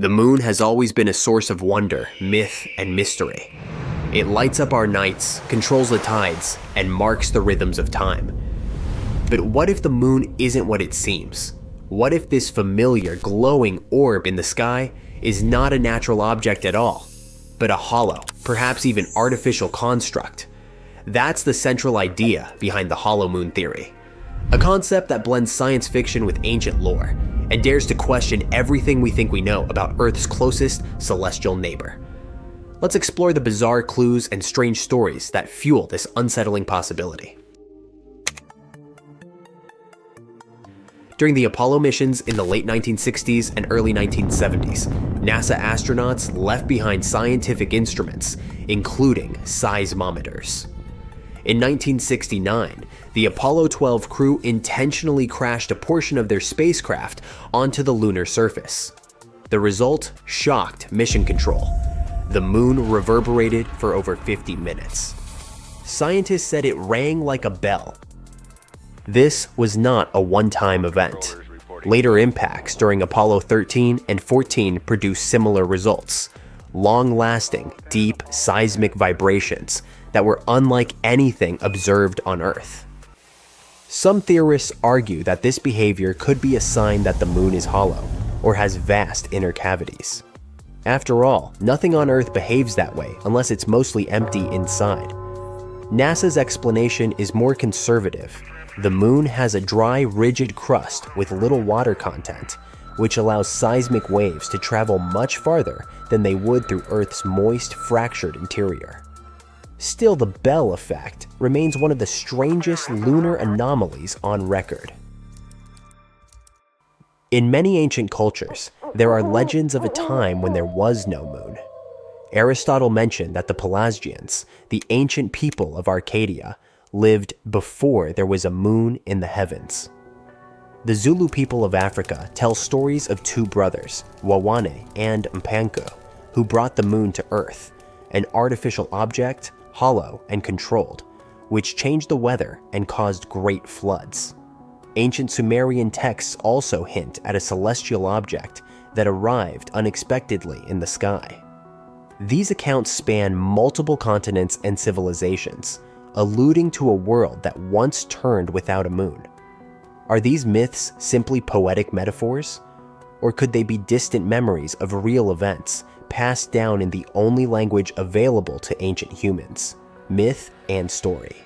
The moon has always been a source of wonder, myth, and mystery. It lights up our nights, controls the tides, and marks the rhythms of time. But what if the moon isn't what it seems? What if this familiar, glowing orb in the sky is not a natural object at all, but a hollow, perhaps even artificial construct? That's the central idea behind the hollow moon theory. A concept that blends science fiction with ancient lore, and dares to question everything we think we know about Earth's closest celestial neighbor. Let's explore the bizarre clues and strange stories that fuel this unsettling possibility. During the Apollo missions in the late 1960s and early 1970s, NASA astronauts left behind scientific instruments, including seismometers. In 1969, the Apollo 12 crew intentionally crashed a portion of their spacecraft onto the lunar surface. The result shocked mission control. The moon reverberated for over 50 minutes. Scientists said it rang like a bell. This was not a one-time event. Later impacts during Apollo 13 and 14 produced similar results, long-lasting, deep seismic vibrations that were unlike anything observed on Earth. Some theorists argue that this behavior could be a sign that the moon is hollow or has vast inner cavities. After all, nothing on Earth behaves that way unless it's mostly empty inside. NASA's explanation is more conservative. The moon has a dry, rigid crust with little water content, which allows seismic waves to travel much farther than they would through Earth's moist, fractured interior. Still, the Bell effect remains one of the strangest lunar anomalies on record. In many ancient cultures, there are legends of a time when there was no moon. Aristotle mentioned that the Pelasgians, the ancient people of Arcadia, lived before there was a moon in the heavens. The Zulu people of Africa tell stories of two brothers, Wawane and Mpanku, who brought the moon to Earth, an artificial object, hollow and controlled, which changed the weather and caused great floods. Ancient Sumerian texts also hint at a celestial object that arrived unexpectedly in the sky. These accounts span multiple continents and civilizations, alluding to a world that once turned without a moon. Are these myths simply poetic metaphors? Or could they be distant memories of real events passed down in the only language available to ancient humans, myth and story?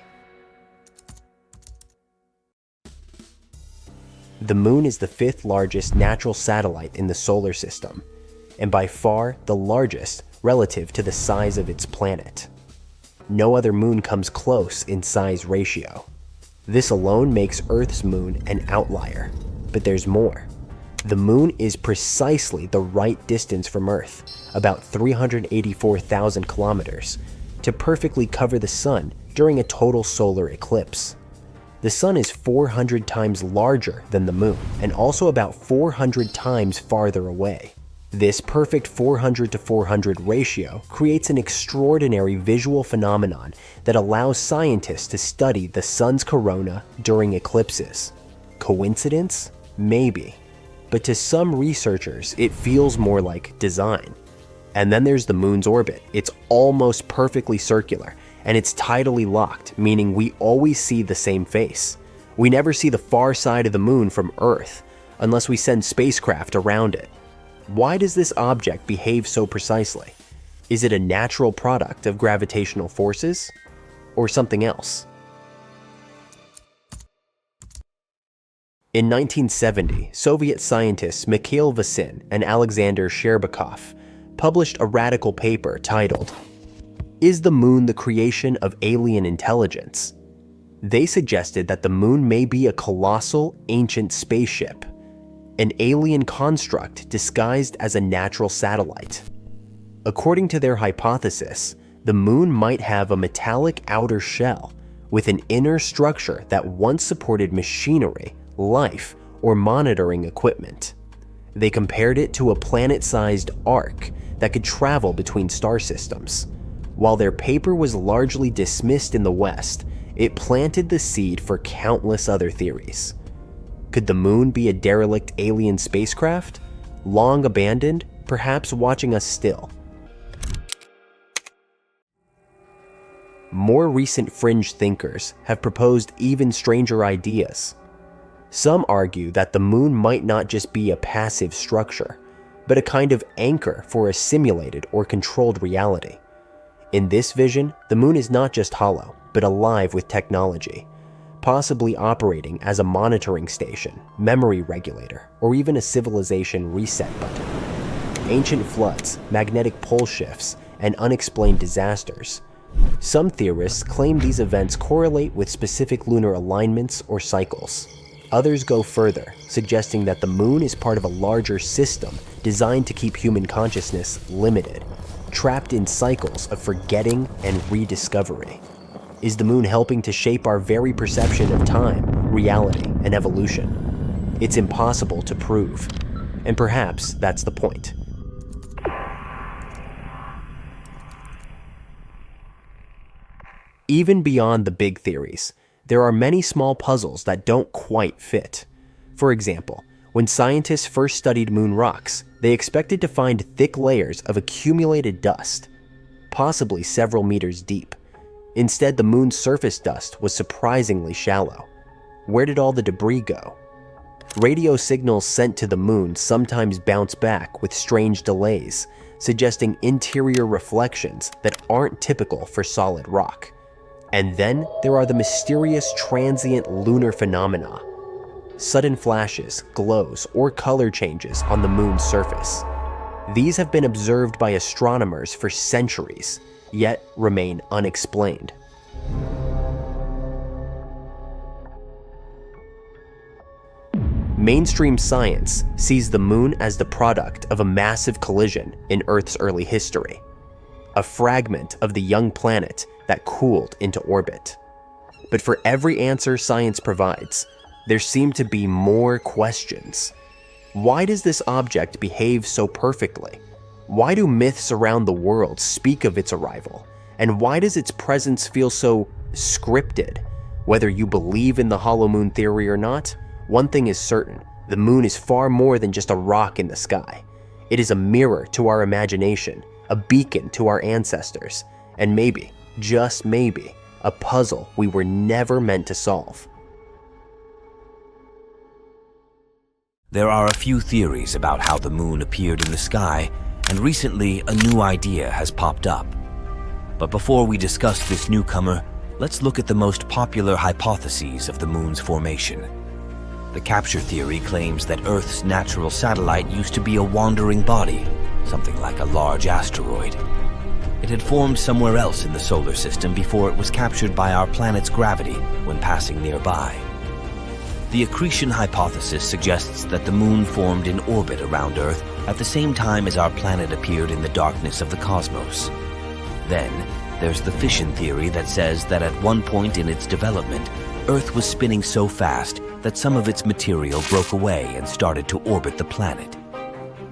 The moon is the fifth largest natural satellite in the solar system, and by far the largest relative to the size of its planet. No other moon comes close in size ratio. This alone makes Earth's moon an outlier, but there's more. The moon is precisely the right distance from Earth, about 384,000 kilometers, to perfectly cover the sun during a total solar eclipse. The sun is 400 times larger than the moon, and also about 400 times farther away. This perfect 400 to 400 ratio creates an extraordinary visual phenomenon that allows scientists to study the sun's corona during eclipses. Coincidence? Maybe. But to some researchers, it feels more like design. And then there's the moon's orbit. It's almost perfectly circular, and it's tidally locked, meaning we always see the same face. We never see the far side of the moon from Earth, unless we send spacecraft around it. Why does this object behave so precisely? Is it a natural product of gravitational forces? Or something else? In 1970, Soviet scientists Mikhail Vasin and Alexander Sherbakov published a radical paper titled, "Is the Moon the Creation of Alien Intelligence?" They suggested that the moon may be a colossal, ancient spaceship, an alien construct disguised as a natural satellite. According to their hypothesis, the moon might have a metallic outer shell with an inner structure that once supported machinery, life, or monitoring equipment. They compared it to a planet-sized arc that could travel between star systems. While their paper was largely dismissed in the West, it planted the seed for countless other theories. Could the moon be a derelict alien spacecraft? long abandoned, perhaps watching us still. More recent fringe thinkers have proposed even stranger ideas. Some argue that the moon might not just be a passive structure, but a kind of anchor for a simulated or controlled reality. In this vision, the moon is not just hollow, but alive with technology, possibly operating as a monitoring station, memory regulator, or even a civilization reset button. Ancient floods, magnetic pole shifts, and unexplained disasters. Some theorists claim these events correlate with specific lunar alignments or cycles. Others go further, suggesting that the moon is part of a larger system designed to keep human consciousness limited, trapped in cycles of forgetting and rediscovery. Is the moon helping to shape our very perception of time, reality, and evolution? It's impossible to prove, and perhaps that's the point. Even beyond the big theories, there are many small puzzles that don't quite fit. For example, when scientists first studied moon rocks, they expected to find thick layers of accumulated dust, possibly several meters deep. Instead, the moon's surface dust was surprisingly shallow. Where did all the debris go? Radio signals sent to the moon sometimes bounce back with strange delays, suggesting interior reflections that aren't typical for solid rock. And then there are the mysterious transient lunar phenomena. Sudden flashes, glows, or color changes on the moon's surface. These have been observed by astronomers for centuries, yet remain unexplained. Mainstream science sees the moon as the product of a massive collision in Earth's early history, a fragment of the young planet that cooled into orbit. But for every answer science provides, there seem to be more questions. Why does this object behave so perfectly? Why do myths around the world speak of its arrival? And why does its presence feel so scripted? Whether you believe in the hollow moon theory or not, one thing is certain: the moon is far more than just a rock in the sky. It is a mirror to our imagination, a beacon to our ancestors, and maybe, just maybe, a puzzle we were never meant to solve. There are a few theories about how the moon appeared in the sky, and recently a new idea has popped up. But before we discuss this newcomer, let's look at the most popular hypotheses of the moon's formation. The capture theory claims that Earth's natural satellite used to be a wandering body, something like a large asteroid. It had formed somewhere else in the solar system before it was captured by our planet's gravity when passing nearby. The accretion hypothesis suggests that the moon formed in orbit around Earth at the same time as our planet appeared in the darkness of the cosmos. Then, there's the fission theory that says that at one point in its development, Earth was spinning so fast that some of its material broke away and started to orbit the planet.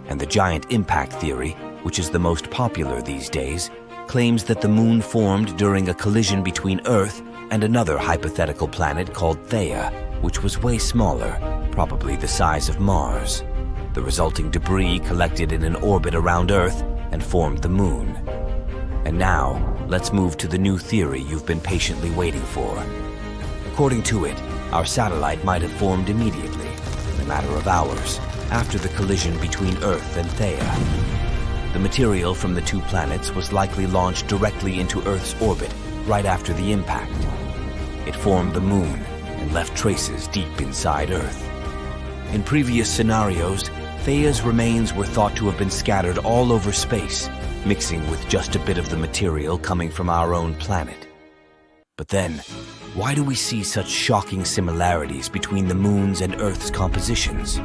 And the giant impact theory, which is the most popular these days, claims that the moon formed during a collision between Earth and another hypothetical planet called Theia, which was way smaller, probably the size of Mars. The resulting debris collected in an orbit around Earth and formed the moon. And now, let's move to the new theory you've been patiently waiting for. According to it, our satellite might have formed immediately, in a matter of hours, after the collision between Earth and Theia. The material from the two planets was likely launched directly into Earth's orbit right after the impact. It formed the moon and left traces deep inside Earth. In previous scenarios, Theia's remains were thought to have been scattered all over space, mixing with just a bit of the material coming from our own planet. But then, why do we see such shocking similarities between the moon's and Earth's compositions?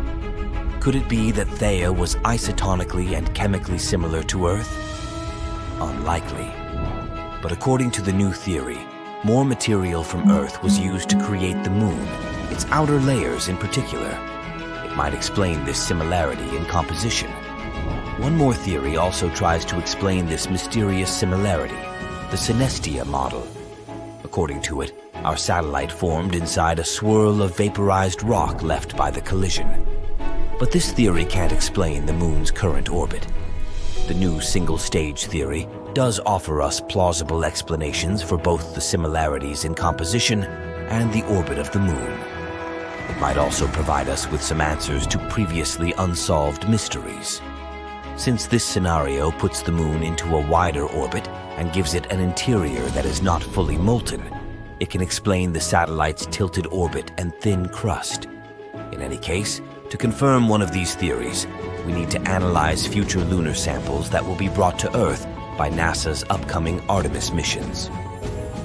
Could it be that Theia was isotonically and chemically similar to Earth? Unlikely. But according to the new theory, more material from Earth was used to create the moon, its outer layers in particular. It might explain this similarity in composition. One more theory also tries to explain this mysterious similarity, the synestia model. According to it, our satellite formed inside a swirl of vaporized rock left by the collision. But this theory can't explain the moon's current orbit. The new single-stage theory does offer us plausible explanations for both the similarities in composition and the orbit of the moon. It might also provide us with some answers to previously unsolved mysteries. Since this scenario puts the moon into a wider orbit and gives it an interior that is not fully molten, it can explain the satellite's tilted orbit and thin crust. In any case, to confirm one of these theories, we need to analyze future lunar samples that will be brought to Earth by NASA's upcoming Artemis missions.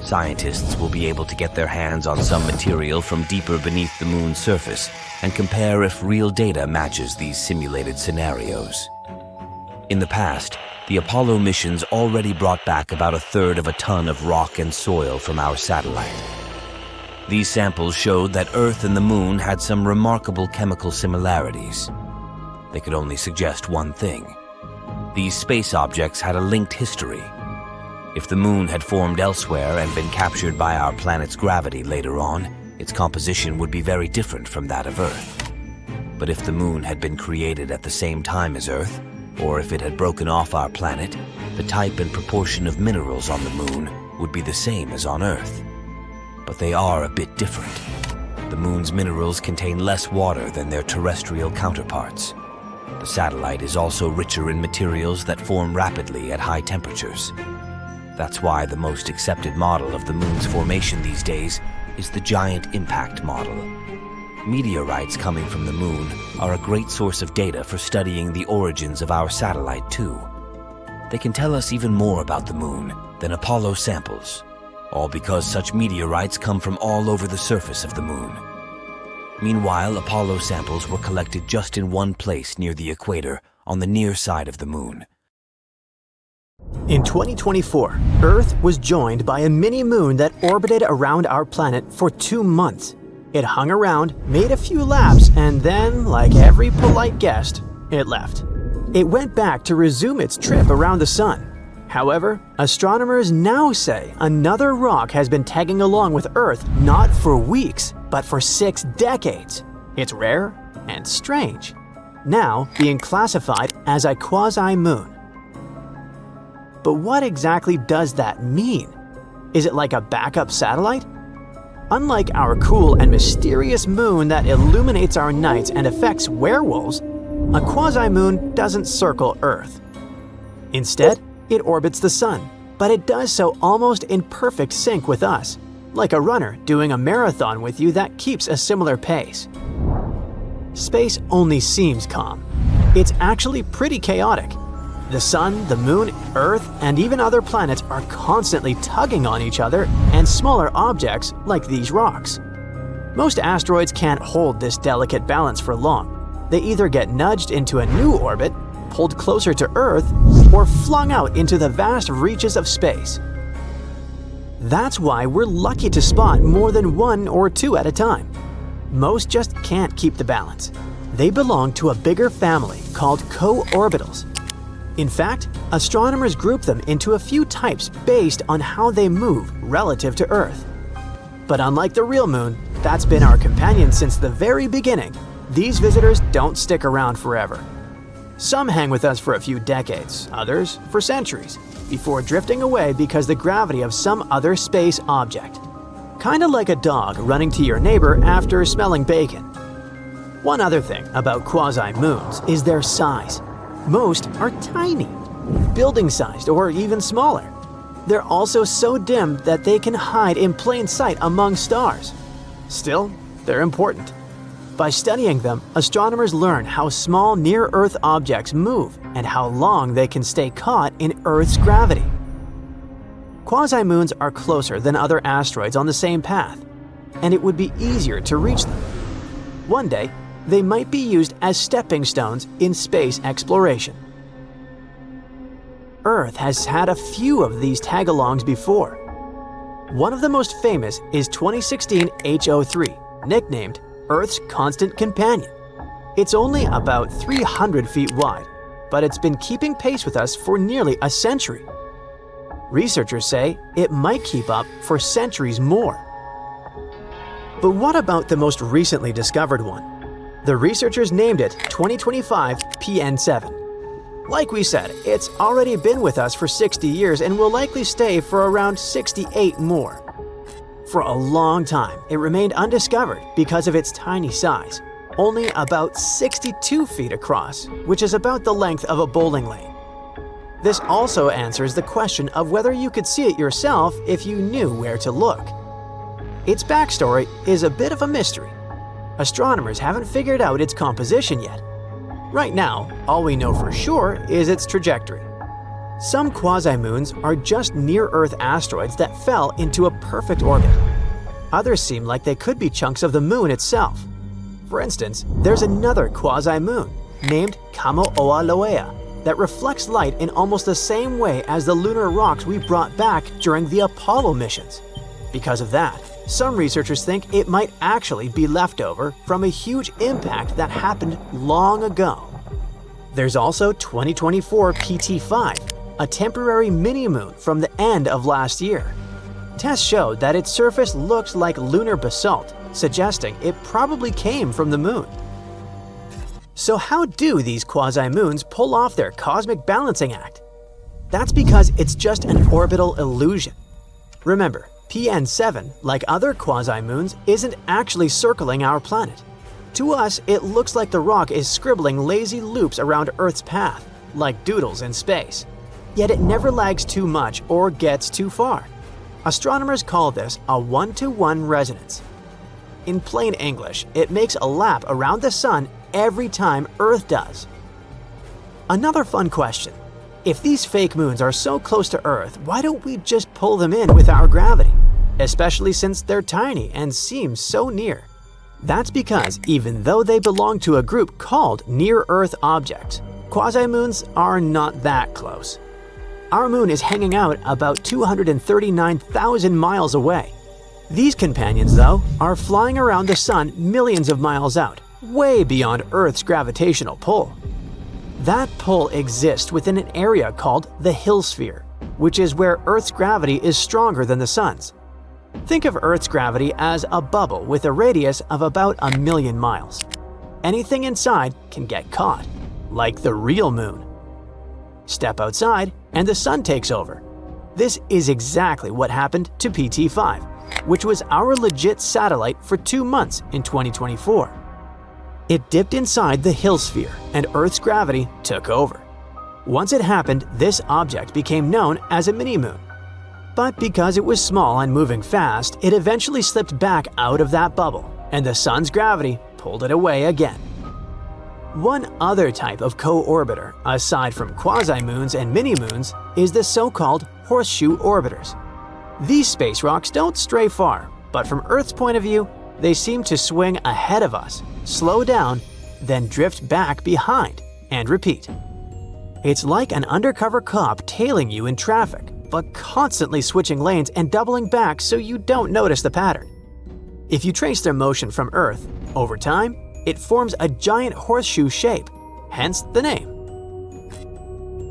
Scientists will be able to get their hands on some material from deeper beneath the moon's surface and compare if real data matches these simulated scenarios. In the past, the Apollo missions already brought back about 1/3 of a ton of rock and soil from our satellite. These samples showed that Earth and the moon had some remarkable chemical similarities. They could only suggest one thing. These space objects had a linked history. If the moon had formed elsewhere and been captured by our planet's gravity later on, its composition would be very different from that of Earth. But if the moon had been created at the same time as Earth, or if it had broken off our planet, the type and proportion of minerals on the moon would be the same as on Earth. But they are a bit different. The moon's minerals contain less water than their terrestrial counterparts. The satellite is also richer in materials that form rapidly at high temperatures. That's why the most accepted model of the moon's formation these days is the giant impact model. Meteorites coming from the moon are a great source of data for studying the origins of our satellite too. They can tell us even more about the moon than Apollo samples, all because such meteorites come from all over the surface of the moon. Meanwhile, Apollo samples were collected just in one place near the equator, on the near side of the moon. In 2024, Earth was joined by a mini-moon that orbited around our planet for 2 months. It hung around, made a few laps, and then, like every polite guest, it left. It went back to resume its trip around the sun. However, astronomers now say another rock has been tagging along with Earth not for weeks, but for 6 decades. It's rare and strange, now being classified as a quasi-moon. But what exactly does that mean? Is it like a backup satellite? Unlike our cool and mysterious moon that illuminates our nights and affects werewolves, a quasi-moon doesn't circle Earth. Instead, it orbits the sun, but it does so almost in perfect sync with us, like a runner doing a marathon with you that keeps a similar pace. Space only seems calm. It's actually pretty chaotic. The sun, the moon, Earth, and even other planets are constantly tugging on each other and smaller objects like these rocks. Most asteroids can't hold this delicate balance for long. They either get nudged into a new orbit, pulled closer to Earth, or flung out into the vast reaches of space. That's why we're lucky to spot more than 1 or 2 at a time. Most just can't keep the balance. They belong to a bigger family called co-orbitals. In fact, astronomers group them into a few types based on how they move relative to Earth. But unlike the real moon, that's been our companion since the very beginning, these visitors don't stick around forever. Some hang with us for a few decades, others for centuries, before drifting away because the gravity of some other space object. Kinda like a dog running to your neighbor after smelling bacon. One other thing about quasi-moons is their size. Most are tiny, building-sized or even smaller. They're also so dim that they can hide in plain sight among stars. Still, they're important. By studying them, astronomers learn how small near-Earth objects move and how long they can stay caught in Earth's gravity. Quasi-moons are closer than other asteroids on the same path, and it would be easier to reach them. One day, they might be used as stepping stones in space exploration. Earth has had a few of these tag-alongs before. One of the most famous is 2016 HO3, nicknamed Earth's Constant Companion. It's only about 300 feet wide, but it's been keeping pace with us for nearly a century. Researchers say it might keep up for centuries more. But what about the most recently discovered one? The researchers named it 2025 PN7. Like we said, it's already been with us for 60 years and will likely stay for around 68 more. For a long time, it remained undiscovered because of its tiny size, only about 62 feet across, which is about the length of a bowling lane. This also answers the question of whether you could see it yourself if you knew where to look. Its backstory is a bit of a mystery. Astronomers haven't figured out its composition yet. Right now, all we know for sure is its trajectory. Some quasi-moons are just near-Earth asteroids that fell into a perfect orbit. Others seem like they could be chunks of the moon itself. For instance, there's another quasi-moon named Kamo'olaloa that reflects light in almost the same way as the lunar rocks we brought back during the Apollo missions. Because of that, some researchers think it might actually be leftover from a huge impact that happened long ago. There's also 2024 PT5, a temporary mini-moon from the end of last year. Tests showed that its surface looked like lunar basalt, suggesting it probably came from the moon. So how do these quasi-moons pull off their cosmic balancing act? That's because it's just an orbital illusion. Remember, PN7, like other quasi-moons, isn't actually circling our planet. To us, it looks like the rock is scribbling lazy loops around Earth's path, like doodles in space. Yet it never lags too much or gets too far. Astronomers call this a one-to-one resonance. In plain English, it makes a lap around the sun every time Earth does. Another fun question. If these fake moons are so close to Earth, why don't we just pull them in with our gravity? Especially since they're tiny and seem so near. That's because even though they belong to a group called near-Earth objects, quasi-moons are not that close. Our moon is hanging out about 239,000 miles away. These companions, though, are flying around the sun millions of miles out, way beyond Earth's gravitational pull. That pull exists within an area called the Hill sphere, which is where Earth's gravity is stronger than the sun's. Think of Earth's gravity as a bubble with a radius of about 1,000,000 miles. Anything inside can get caught, like the real moon. Step outside, and the sun takes over. This is exactly what happened to PT5, which was our legit satellite for 2 months in 2024. It dipped inside the Hill sphere, and Earth's gravity took over. Once it happened, this object became known as a mini-moon. But because it was small and moving fast, it eventually slipped back out of that bubble, and the sun's gravity pulled it away again. One other type of co-orbiter, aside from quasi-moons and mini-moons, is the so-called horseshoe orbiters. These space rocks don't stray far, but from Earth's point of view, they seem to swing ahead of us, slow down, then drift back behind, and repeat. It's like an undercover cop tailing you in traffic, but constantly switching lanes and doubling back so you don't notice the pattern. If you trace their motion from Earth, over time, it forms a giant horseshoe shape, hence the name.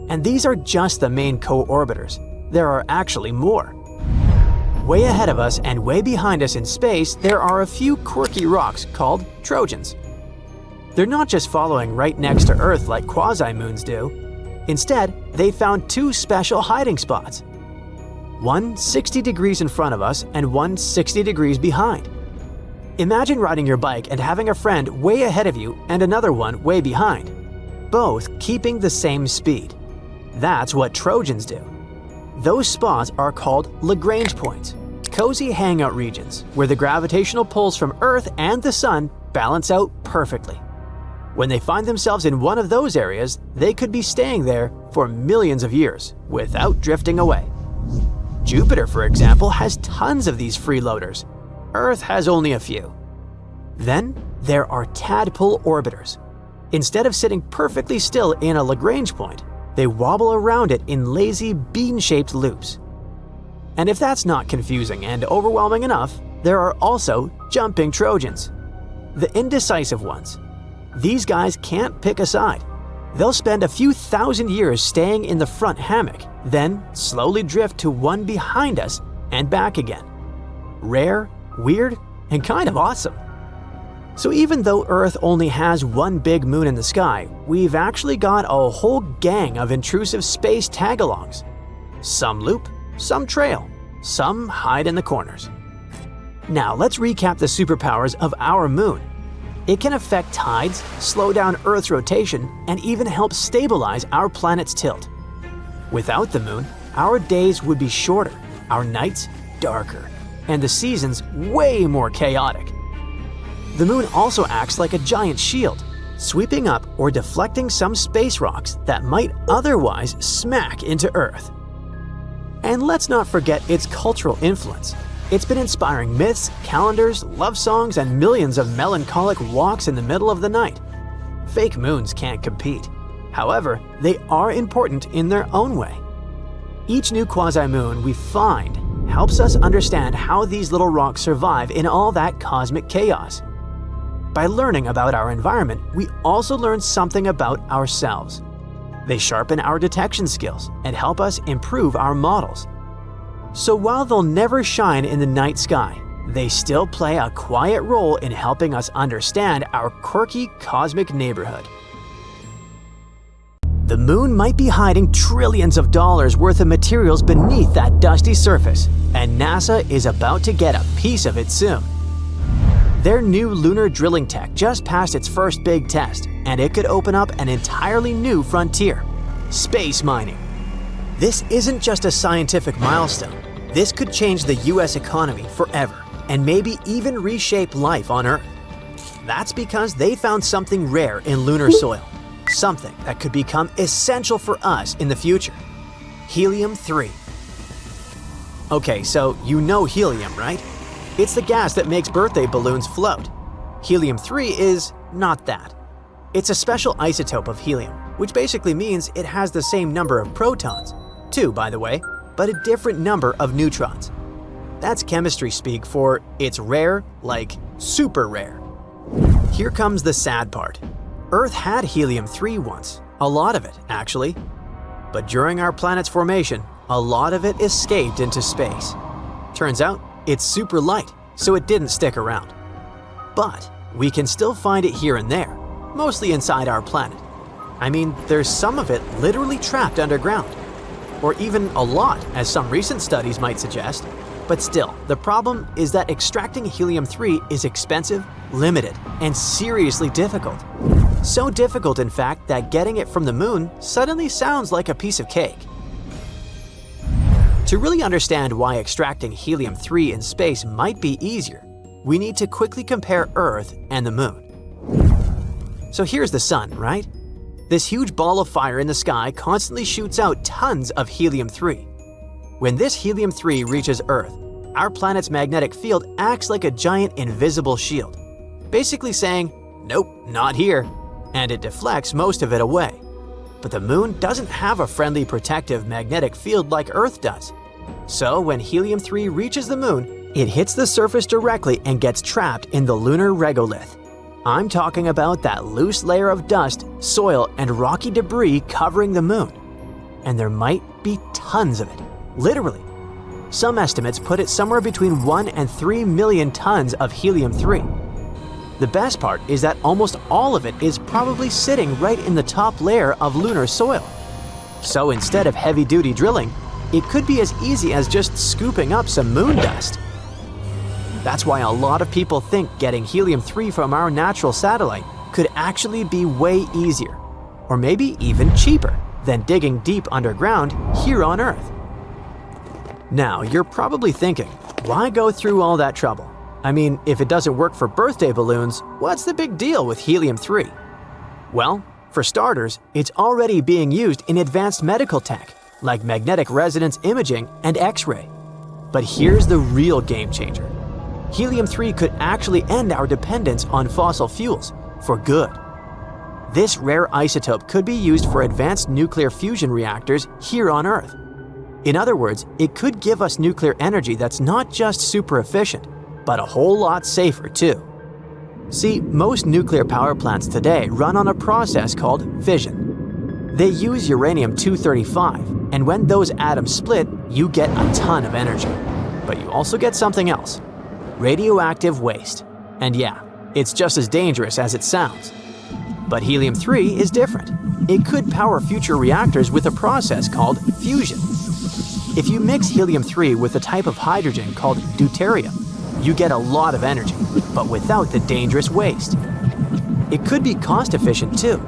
And these are just the main co-orbiters. There are actually more. Way ahead of us and way behind us in space, there are a few quirky rocks called Trojans. They're not just following right next to Earth like quasi-moons do. Instead, they found 2 special hiding spots. One 60 degrees in front of us and one 60 degrees behind. Imagine riding your bike and having a friend way ahead of you and another one way behind, both keeping the same speed. That's what Trojans do. Those spots are called Lagrange points, cozy hangout regions where the gravitational pulls from Earth and the Sun balance out perfectly. When they find themselves in one of those areas, they could be staying there for millions of years without drifting away. Jupiter, for example, has tons of these freeloaders. Earth has only a few. Then there are tadpole orbiters. Instead of sitting perfectly still in a Lagrange point, they wobble around it in lazy bean-shaped loops. And if that's not confusing and overwhelming enough, there are also jumping Trojans, the indecisive ones. These guys can't pick a side. They'll spend a few thousand years staying in the front hammock, then slowly drift to one behind us and back again. Rare, weird, and kind of awesome. So even though Earth only has one big moon in the sky, we've actually got a whole gang of intrusive space tag-alongs. Some loop, some trail, some hide in the corners. Now let's recap the superpowers of our moon. It can affect tides, slow down Earth's rotation, and even help stabilize our planet's tilt. Without the moon, our days would be shorter, our nights darker, and the seasons way more chaotic. The moon also acts like a giant shield, sweeping up or deflecting some space rocks that might otherwise smack into Earth. And let's not forget its cultural influence. It's been inspiring myths, calendars, love songs, and millions of melancholic walks in the middle of the night. Fake moons can't compete. However, they are important in their own way. Each new quasi-moon we find helps us understand how these little rocks survive in all that cosmic chaos. By learning about our environment, we also learn something about ourselves. They sharpen our detection skills and help us improve our models. So while they'll never shine in the night sky, they still play a quiet role in helping us understand our quirky cosmic neighborhood. The moon might be hiding trillions of dollars worth of materials beneath that dusty surface, and NASA is about to get a piece of it soon. Their new lunar drilling tech just passed its first big test, and it could open up an entirely new frontier: space mining. This isn't just a scientific milestone. This could change the US economy forever, and maybe even reshape life on Earth. That's because they found something rare in lunar soil, something that could become essential for us in the future: helium-3. Okay, so you know helium, right? It's the gas that makes birthday balloons float. Helium-3 is not that. It's a special isotope of helium, which basically means it has the same number of protons, 2 by the way, but a different number of neutrons. That's chemistry speak for it's rare, like super rare. Here comes the sad part. Earth had helium-3 once, a lot of it actually. But during our planet's formation, a lot of it escaped into space. Turns out, it's super light, so it didn't stick around. But we can still find it here and there, mostly inside our planet. I mean, there's some of it literally trapped underground. Or even a lot, as some recent studies might suggest. But still, the problem is that extracting helium-3 is expensive, limited, and seriously difficult. So difficult, in fact, that getting it from the moon suddenly sounds like a piece of cake. To really understand why extracting helium-3 in space might be easier, we need to quickly compare Earth and the moon. So here's the sun, right? This huge ball of fire in the sky constantly shoots out tons of helium-3. When this helium-3 reaches Earth, our planet's magnetic field acts like a giant invisible shield, basically saying, "Nope, not here," and it deflects most of it away. But the moon doesn't have a friendly protective magnetic field like Earth does. So when helium-3 reaches the moon, it hits the surface directly and gets trapped in the lunar regolith. I'm talking about that loose layer of dust, soil, and rocky debris covering the moon. And there might be tons of it, literally. Some estimates put it somewhere between 1 and 3 million tons of helium-3. The best part is that almost all of it is probably sitting right in the top layer of lunar soil. So instead of heavy-duty drilling, it could be as easy as just scooping up some moon dust. That's why a lot of people think getting helium-3 from our natural satellite could actually be way easier, or maybe even cheaper, than digging deep underground here on Earth. Now, you're probably thinking, why go through all that trouble? I mean, if it doesn't work for birthday balloons, what's the big deal with helium-3? Well, for starters, it's already being used in advanced medical tech, like magnetic resonance imaging and X-ray. But here's the real game changer. Helium-3 could actually end our dependence on fossil fuels for good. This rare isotope could be used for advanced nuclear fusion reactors here on Earth. In other words, it could give us nuclear energy that's not just super efficient, but a whole lot safer too. See, most nuclear power plants today run on a process called fission. They use uranium-235, and when those atoms split, you get a ton of energy. But you also get something else: radioactive waste. And yeah, It's just as dangerous as it sounds. But helium-3 is different. It could power future reactors with a process called fusion. If you mix helium-3 with a type of hydrogen called deuterium, you get a lot of energy, but without the dangerous waste. It could be cost-efficient too.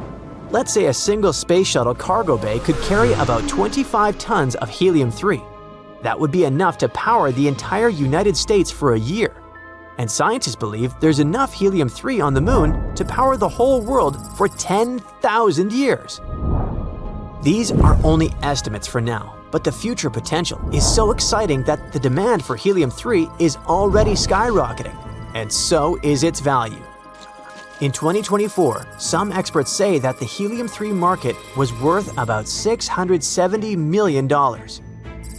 Let's say a single space shuttle cargo bay could carry about 25 tons of helium-3. That would be enough to power the entire United States for a year. And scientists believe there's enough helium-3 on the moon to power the whole world for 10,000 years. These are only estimates for now, but the future potential is so exciting that the demand for helium-3 is already skyrocketing, and so is its value. In 2024, some experts say that the helium-3 market was worth about $670 million.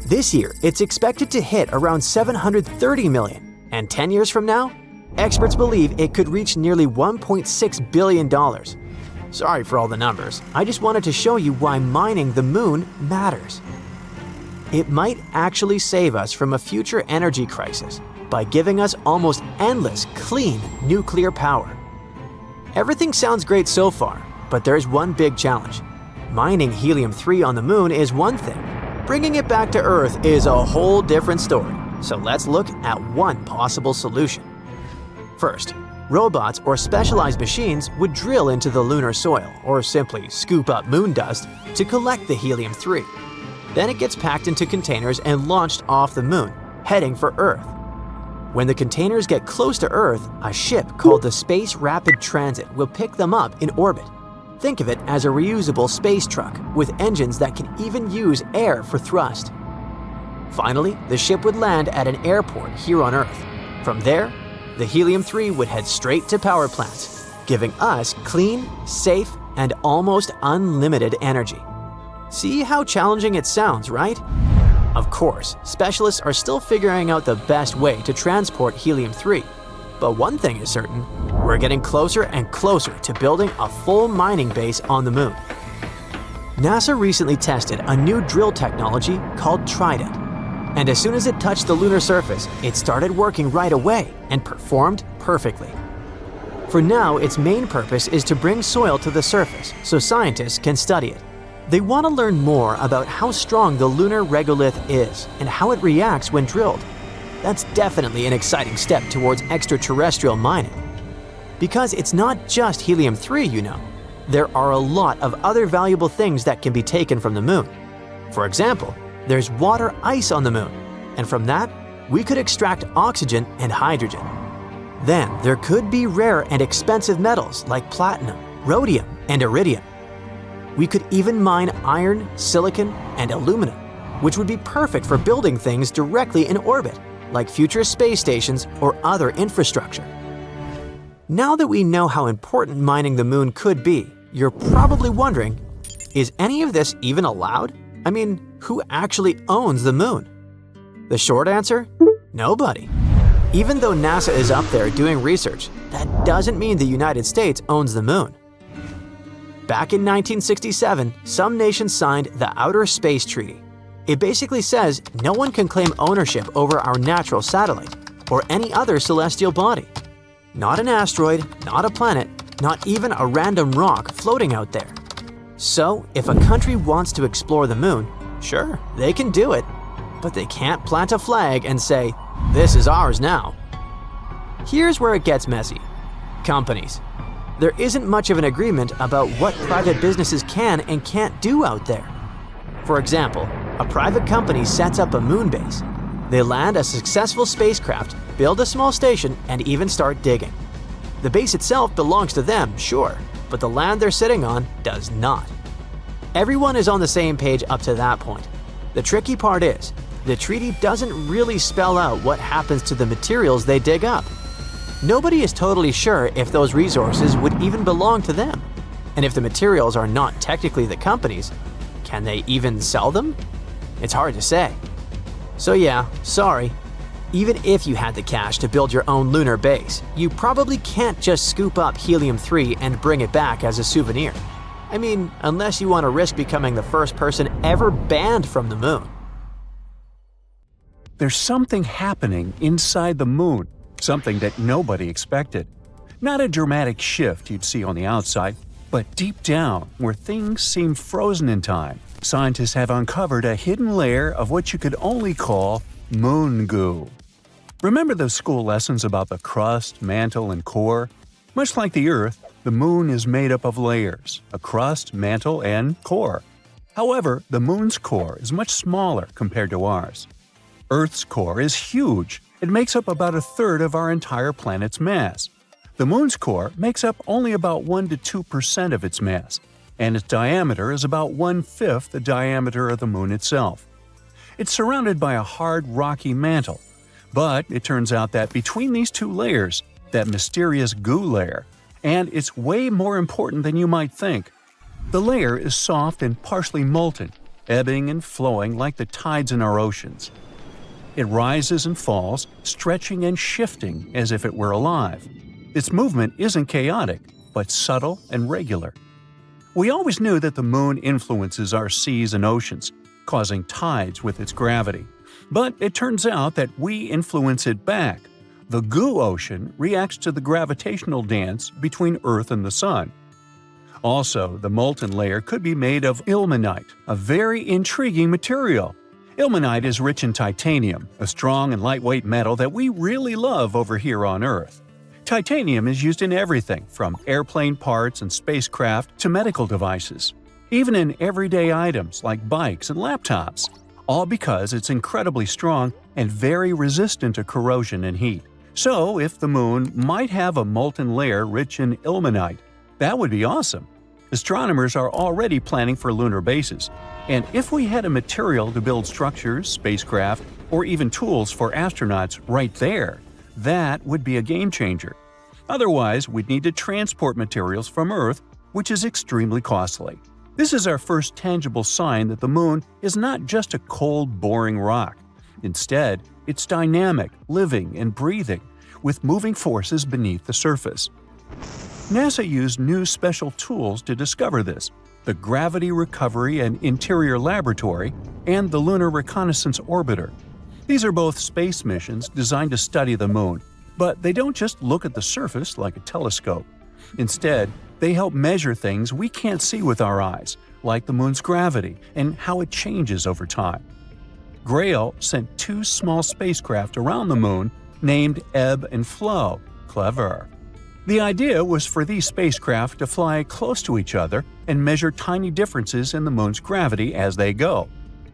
This year, it's expected to hit around $730 million. And 10 years from now, experts believe it could reach nearly $1.6 billion. Sorry for all the numbers, I just wanted to show you why mining the moon matters. It might actually save us from a future energy crisis by giving us almost endless, clean nuclear power. Everything sounds great so far, but there's one big challenge. Mining helium-3 on the moon is one thing. Bringing it back to Earth is a whole different story. So let's look at one possible solution. First, robots or specialized machines would drill into the lunar soil or simply scoop up moon dust to collect the helium-3. Then it gets packed into containers and launched off the moon, heading for Earth. When the containers get close to Earth, a ship called the Space Rapid Transit will pick them up in orbit. Think of it as a reusable space truck with engines that can even use air for thrust. Finally, the ship would land at an airport here on Earth. From there, the helium-3 would head straight to power plants, giving us clean, safe, and almost unlimited energy. See how challenging it sounds, right? Of course, specialists are still figuring out the best way to transport helium-3. But one thing is certain, we're getting closer and closer to building a full mining base on the moon. NASA recently tested a new drill technology called Trident. And as soon as it touched the lunar surface, it started working right away and performed perfectly. For now, its main purpose is to bring soil to the surface so scientists can study it. They want to learn more about how strong the lunar regolith is and how it reacts when drilled. That's definitely an exciting step towards extraterrestrial mining. Because it's not just helium-3, you know. There are a lot of other valuable things that can be taken from the moon. For example, there's water ice on the moon, and from that, we could extract oxygen and hydrogen. Then there could be rare and expensive metals like platinum, rhodium, and iridium. We could even mine iron, silicon, and aluminum, which would be perfect for building things directly in orbit, like future space stations or other infrastructure. Now that we know how important mining the moon could be, you're probably wondering, is any of this even allowed? I mean, who actually owns the moon? The short answer? Nobody. Even though NASA is up there doing research, that doesn't mean the United States owns the moon. Back in 1967, some nations signed the Outer Space Treaty. It basically says no one can claim ownership over our natural satellite or any other celestial body. Not an asteroid, not a planet, not even a random rock floating out there. So, if a country wants to explore the moon, sure, they can do it, but they can't plant a flag and say, "This is ours now." Here's where it gets messy. Companies. There isn't much of an agreement about what private businesses can and can't do out there. For example, a private company sets up a moon base. They land a successful spacecraft, build a small station, and even start digging. The base itself belongs to them, sure, but the land they're sitting on does not. Everyone is on the same page up to that point. The tricky part is, the treaty doesn't really spell out what happens to the materials they dig up. Nobody is totally sure if those resources would even belong to them. And if the materials are not technically the company's, can they even sell them? It's hard to say. So yeah, sorry. Even if you had the cash to build your own lunar base, you probably can't just scoop up helium-3 and bring it back as a souvenir. I mean, unless you want to risk becoming the first person ever banned from the moon. There's something happening inside the moon, something that nobody expected. Not a dramatic shift you'd see on the outside, but deep down, where things seem frozen in time, scientists have uncovered a hidden layer of what you could only call moon goo. Remember those school lessons about the crust, mantle, and core? Much like the Earth, the moon is made up of layers, a crust, mantle, and core. However, the moon's core is much smaller compared to ours. Earth's core is huge. It makes up about a third of our entire planet's mass. The moon's core makes up only about 1 to 2% of its mass, and its diameter is about 1/5 the diameter of the moon itself. It's surrounded by a hard, rocky mantle. But it turns out that between these two layers, that mysterious goo layer, and it's way more important than you might think. The layer is soft and partially molten, ebbing and flowing like the tides in our oceans. It rises and falls, stretching and shifting as if it were alive. Its movement isn't chaotic, but subtle and regular. We always knew that the moon influences our seas and oceans, causing tides with its gravity. But it turns out that we influence it back. The goo ocean reacts to the gravitational dance between Earth and the Sun. Also, the molten layer could be made of ilmenite, a very intriguing material. Ilmenite is rich in titanium, a strong and lightweight metal that we really love over here on Earth. Titanium is used in everything from airplane parts and spacecraft to medical devices, even in everyday items like bikes and laptops, all because it's incredibly strong and very resistant to corrosion and heat. So, if the moon might have a molten layer rich in ilmenite, that would be awesome. Astronomers are already planning for lunar bases, and if we had a material to build structures, spacecraft, or even tools for astronauts right there, that would be a game changer. Otherwise, we'd need to transport materials from Earth, which is extremely costly. This is our first tangible sign that the moon is not just a cold, boring rock. Instead, it's dynamic, living, and breathing, with moving forces beneath the surface. NASA used new special tools to discover this: the Gravity Recovery and Interior Laboratory and the Lunar Reconnaissance Orbiter. These are both space missions designed to study the moon, but they don't just look at the surface like a telescope. Instead, they help measure things we can't see with our eyes, like the moon's gravity and how it changes over time. Grail sent 2 small spacecraft around the moon named Ebb and Flow. Clever. The idea was for these spacecraft to fly close to each other and measure tiny differences in the moon's gravity as they go.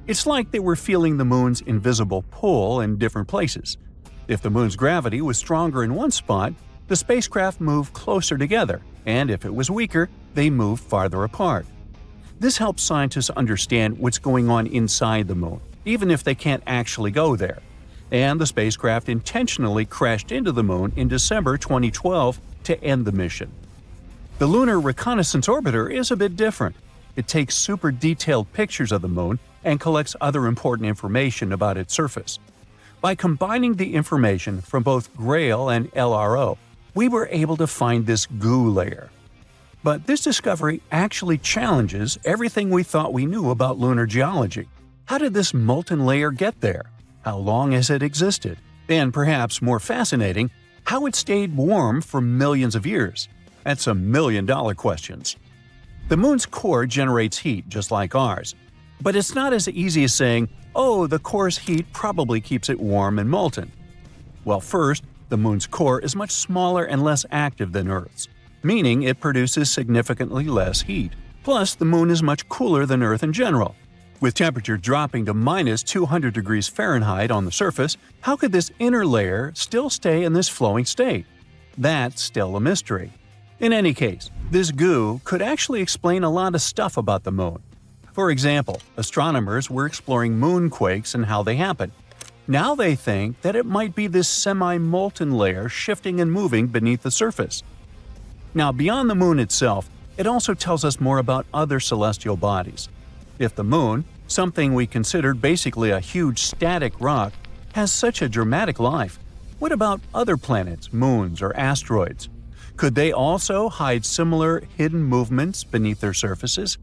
It's like they were feeling the moon's invisible pull in different places. If the moon's gravity was stronger in one spot, the spacecraft moved closer together, and if it was weaker, they moved farther apart. This helps scientists understand what's going on inside the moon, even if they can't actually go there. And the spacecraft intentionally crashed into the moon in December 2012 to end the mission. The Lunar Reconnaissance Orbiter is a bit different. It takes super detailed pictures of the moon and collects other important information about its surface. By combining the information from both Grail and LRO, we were able to find this goo layer. But this discovery actually challenges everything we thought we knew about lunar geology. How did this molten layer get there? How long has it existed? And perhaps more fascinating, how it stayed warm for millions of years? That's some million-dollar questions. The moon's core generates heat just like ours. But it's not as easy as saying, oh, the core's heat probably keeps it warm and molten. Well, first, the moon's core is much smaller and less active than Earth's, meaning it produces significantly less heat. Plus, the moon is much cooler than Earth in general. With temperature dropping to minus 200 degrees Fahrenheit on the surface, how could this inner layer still stay in this flowing state? That's still a mystery. In any case, this goo could actually explain a lot of stuff about the moon. For example, astronomers were exploring moonquakes and how they happen. Now they think that it might be this semi-molten layer shifting and moving beneath the surface. Now, beyond the moon itself, it also tells us more about other celestial bodies. If the moon, something we considered basically a huge static rock, has such a dramatic life, what about other planets, moons, or asteroids? Could they also hide similar hidden movements beneath their surfaces?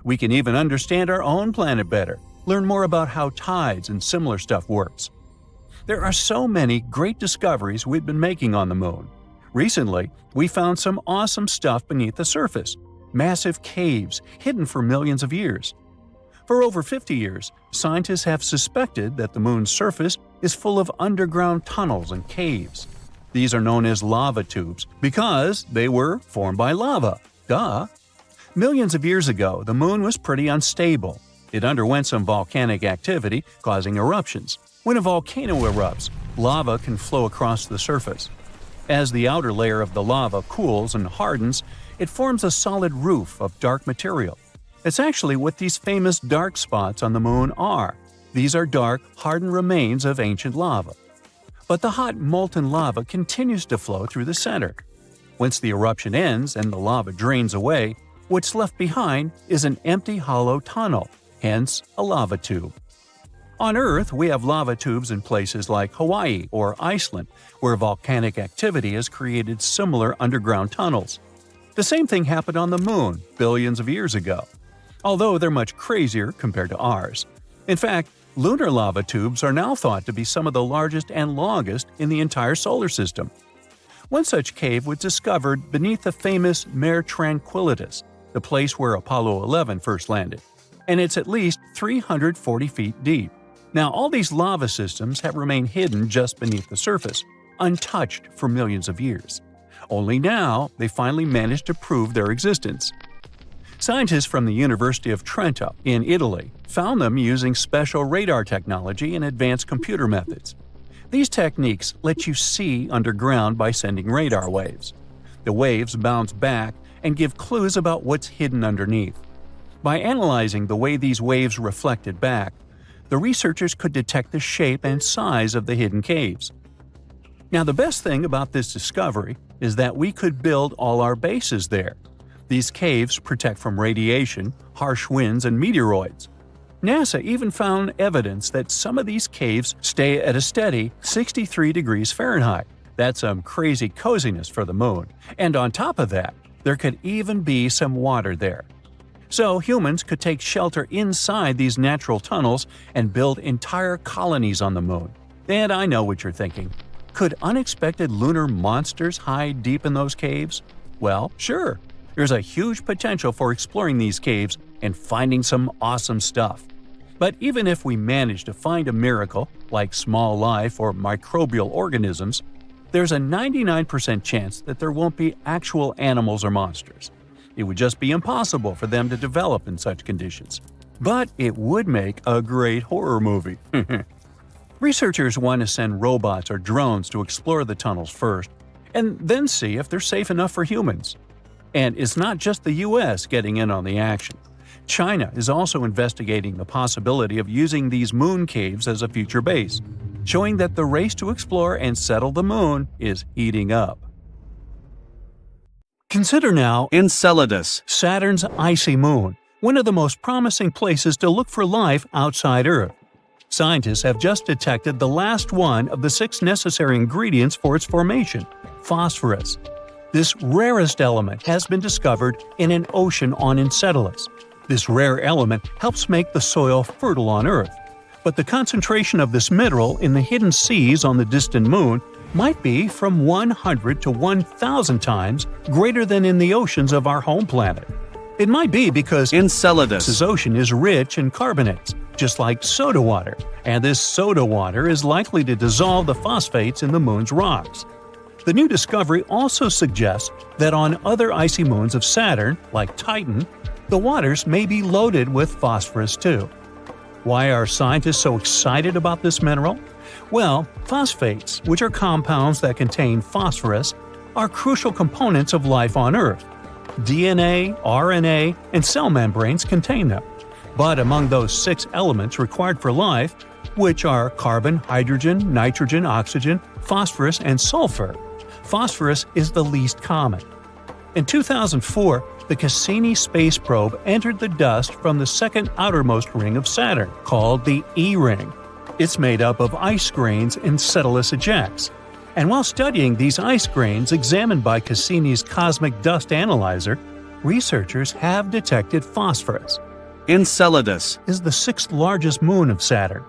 We can even understand our own planet better, learn more about how tides and similar stuff works. There are so many great discoveries we've been making on the moon. Recently, we found some awesome stuff beneath the surface. Massive caves hidden for millions of years. For over 50 years, scientists have suspected that the moon's surface is full of underground tunnels and caves. These are known as lava tubes because they were formed by lava. Duh! Millions of years ago, the moon was pretty unstable. It underwent some volcanic activity, causing eruptions. When a volcano erupts, lava can flow across the surface. As the outer layer of the lava cools and hardens, it forms a solid roof of dark material. It's actually what these famous dark spots on the moon are. These are dark, hardened remains of ancient lava. But the hot, molten lava continues to flow through the center. Once the eruption ends and the lava drains away, what's left behind is an empty hollow tunnel, hence a lava tube. On Earth, we have lava tubes in places like Hawaii or Iceland, where volcanic activity has created similar underground tunnels. The same thing happened on the Moon billions of years ago, although they're much crazier compared to ours. In fact, lunar lava tubes are now thought to be some of the largest and longest in the entire solar system. One such cave was discovered beneath the famous Mare Tranquillitatis, the place where Apollo 11 first landed, and it's at least 340 feet deep. Now, all these lava systems have remained hidden just beneath the surface, untouched for millions of years. Only now, they finally managed to prove their existence. Scientists from the University of Trento in Italy found them using special radar technology and advanced computer methods. These techniques let you see underground by sending radar waves. The waves bounce back and give clues about what's hidden underneath. By analyzing the way these waves reflected back, the researchers could detect the shape and size of the hidden caves. Now, the best thing about this discovery is that we could build all our bases there. These caves protect from radiation, harsh winds, and meteoroids. NASA even found evidence that some of these caves stay at a steady 63 degrees Fahrenheit. That's some crazy coziness for the moon. And on top of that, there could even be some water there. So humans could take shelter inside these natural tunnels and build entire colonies on the moon. And I know what you're thinking. Could unexpected lunar monsters hide deep in those caves? Well, sure. There's a huge potential for exploring these caves and finding some awesome stuff. But even if we manage to find a miracle, like small life or microbial organisms, there's a 99% chance that there won't be actual animals or monsters. It would just be impossible for them to develop in such conditions. But it would make a great horror movie. Researchers want to send robots or drones to explore the tunnels first, and then see if they're safe enough for humans. And it's not just the US getting in on the action. China is also investigating the possibility of using these moon caves as a future base, showing that the race to explore and settle the moon is heating up. Consider now Enceladus. Saturn's icy moon, one of the most promising places to look for life outside Earth. Scientists have just detected the last one of the 6 necessary ingredients for its formation, phosphorus. This rarest element has been discovered in an ocean on Enceladus. This rare element helps make the soil fertile on Earth. But the concentration of this mineral in the hidden seas on the distant moon might be from 100 to 1,000 times greater than in the oceans of our home planet. It might be because Enceladus' ocean is rich in carbonates, just like soda water, and this soda water is likely to dissolve the phosphates in the moon's rocks. The new discovery also suggests that on other icy moons of Saturn, like Titan, the waters may be loaded with phosphorus too. Why are scientists so excited about this mineral? Well, phosphates, which are compounds that contain phosphorus, are crucial components of life on Earth. DNA, RNA, and cell membranes contain them. But among those 6 elements required for life, which are carbon, hydrogen, nitrogen, oxygen, phosphorus, and sulfur, phosphorus is the least common. In 2004, the Cassini space probe entered the dust from the second outermost ring of Saturn, called the E-ring. It's made up of ice grains in Enceladus ejects. And while studying these ice grains examined by Cassini's cosmic dust analyzer, researchers have detected phosphorus. Enceladus Is the 6th largest moon of Saturn.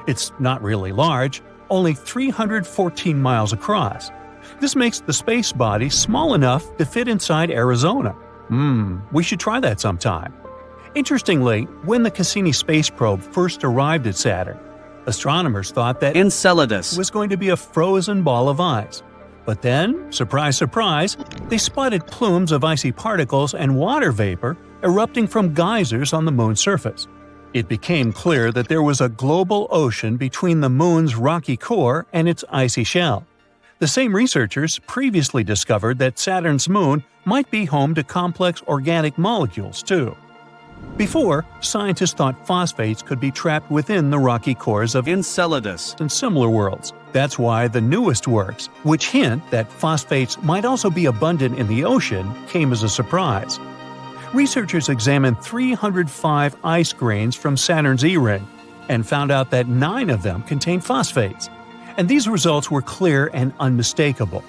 It's not really large, only 314 miles across. This makes the space body small enough to fit inside Arizona. We should try that sometime. Interestingly, when the Cassini space probe first arrived at Saturn, astronomers thought that Enceladus, was going to be a frozen ball of ice. But then, surprise, surprise, they spotted plumes of icy particles and water vapor erupting from geysers on the moon's surface. It became clear that there was a global ocean between the moon's rocky core and its icy shell. The same researchers previously discovered that Saturn's moon might be home to complex organic molecules, too. Before, scientists thought phosphates could be trapped within the rocky cores of Enceladus, and similar worlds. That's why the newest works, which hint that phosphates might also be abundant in the ocean, came as a surprise. Researchers examined 305 ice grains from Saturn's E-ring and found out that 9 of them contained phosphates. And these results were clear and unmistakable.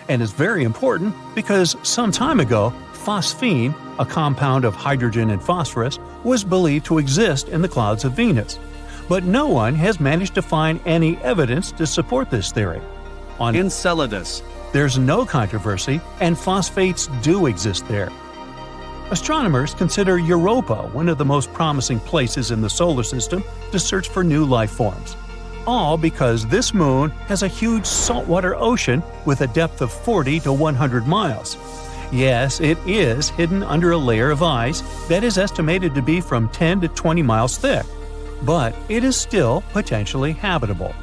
And it's very important because some time ago, phosphine, a compound of hydrogen and phosphorus, was believed to exist in the clouds of Venus. But no one has managed to find any evidence to support this theory. On Enceladus, there's no controversy, and phosphates do exist there. Astronomers consider Europa one of the most promising places in the solar system to search for new life forms. All because this moon has a huge saltwater ocean with a depth of 40 to 100 miles. Yes, it is hidden under a layer of ice that is estimated to be from 10 to 20 miles thick. But it is still potentially habitable.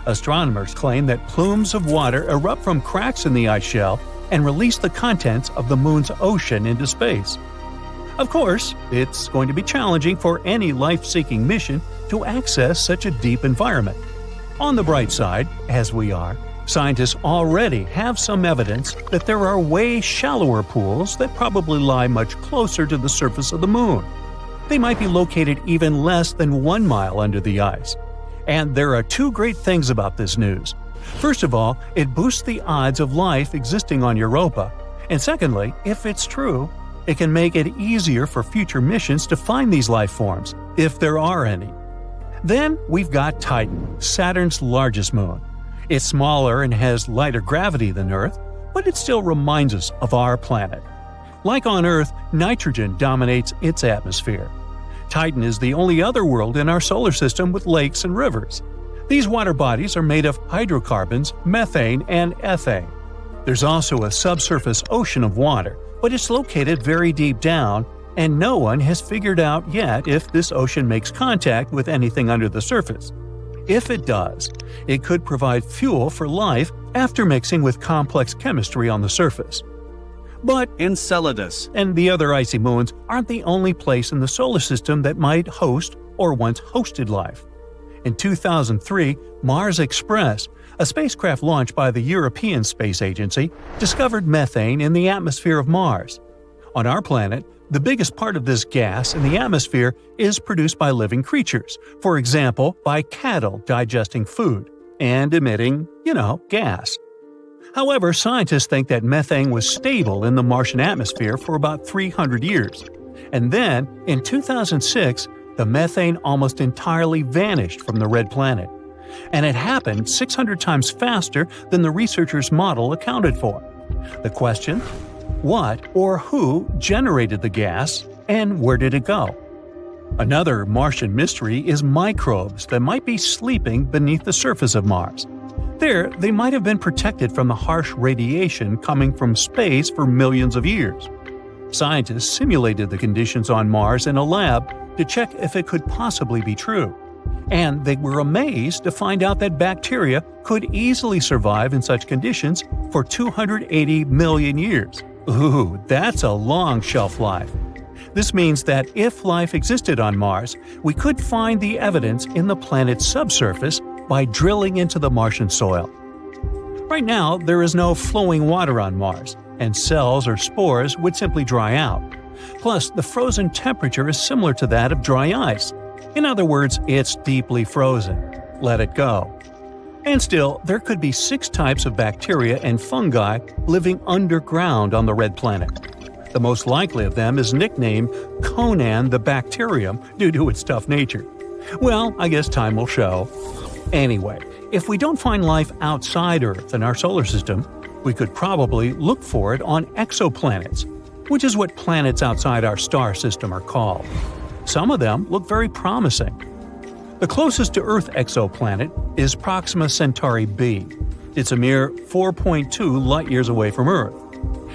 Astronomers claim that plumes of water erupt from cracks in the ice shell and release the contents of the moon's ocean into space. Of course, it's going to be challenging for any life-seeking mission to access such a deep environment. On the bright side, as we are, scientists already have some evidence that there are way shallower pools that probably lie much closer to the surface of the moon. They might be located even less than 1 mile under the ice. And there are 2 great things about this news. First of all, it boosts the odds of life existing on Europa. And secondly, if it's true, it can make it easier for future missions to find these life forms, if there are any. Then we've got Titan, Saturn's largest moon. It's smaller and has lighter gravity than Earth, but it still reminds us of our planet. Like on Earth, nitrogen dominates its atmosphere. Titan is the only other world in our solar system with lakes and rivers. These water bodies are made of hydrocarbons, methane, and ethane. There's also a subsurface ocean of water, but it's located very deep down, and no one has figured out yet if this ocean makes contact with anything under the surface. If it does, it could provide fuel for life after mixing with complex chemistry on the surface. But Enceladus, and the other icy moons aren't the only place in the solar system that might host or once hosted life. In 2003, Mars Express, a spacecraft launched by the European Space Agency, discovered methane in the atmosphere of Mars. On our planet, the biggest part of this gas in the atmosphere is produced by living creatures, for example, by cattle digesting food and emitting, gas. However, scientists think that methane was stable in the Martian atmosphere for about 300 years. And then, in 2006, the methane almost entirely vanished from the red planet. And it happened 600 times faster than the researchers' model accounted for. The question? What or who generated the gas, and where did it go? Another Martian mystery is microbes that might be sleeping beneath the surface of Mars. There, they might have been protected from the harsh radiation coming from space for millions of years. Scientists simulated the conditions on Mars in a lab to check if it could possibly be true. And they were amazed to find out that bacteria could easily survive in such conditions for 280 million years. Ooh, that's a long shelf life. This means that if life existed on Mars, we could find the evidence in the planet's subsurface by drilling into the Martian soil. Right now, there is no flowing water on Mars, and cells or spores would simply dry out. Plus, the frozen temperature is similar to that of dry ice. In other words, it's deeply frozen. Let it go. And still, there could be 6 types of bacteria and fungi living underground on the red planet. The most likely of them is nicknamed Conan the Bacterium due to its tough nature. Well, I guess time will show. Anyway, if we don't find life outside Earth and our solar system, We could probably look for it on exoplanets, which is what planets outside our star system are called. Some of them look very promising. The closest to Earth exoplanet is Proxima Centauri b. It's a mere 4.2 light-years away from Earth.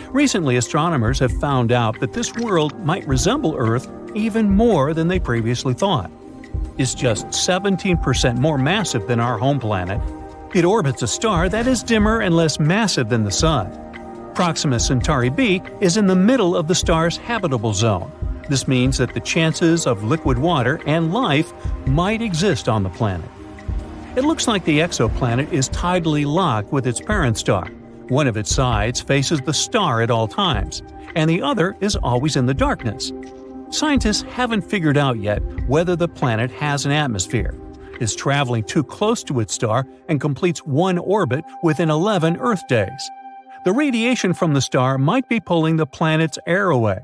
Recently, astronomers have found out that this world might resemble Earth even more than they previously thought. It's just 17% more massive than our home planet. It orbits a star that is dimmer and less massive than the Sun. Proxima Centauri b is in the middle of the star's habitable zone. This means that the chances of liquid water and life might exist on the planet. It looks like the exoplanet is tidally locked with its parent star. One of its sides faces the star at all times, and the other is always in the darkness. Scientists haven't figured out yet whether the planet has an atmosphere, is traveling too close to its star, and completes one orbit within 11 Earth days. The radiation from the star might be pulling the planet's air away.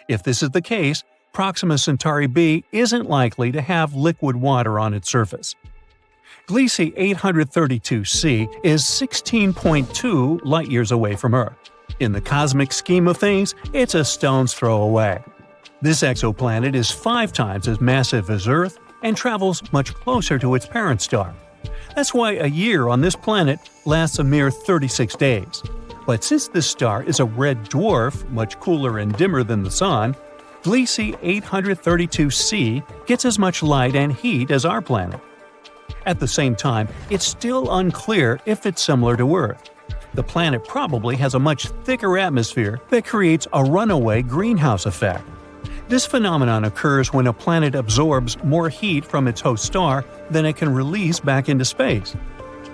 If this is the case, Proxima Centauri b isn't likely to have liquid water on its surface. Gliese 832c is 16.2 light-years away from Earth. In the cosmic scheme of things, it's a stone's throw away. This exoplanet is 5 times as massive as Earth and travels much closer to its parent star. That's why a year on this planet lasts a mere 36 days. But since this star is a red dwarf, much cooler and dimmer than the Sun, Gliese 832c gets as much light and heat as our planet. At the same time, it's still unclear if it's similar to Earth. The planet probably has a much thicker atmosphere that creates a runaway greenhouse effect. This phenomenon occurs when a planet absorbs more heat from its host star than it can release back into space.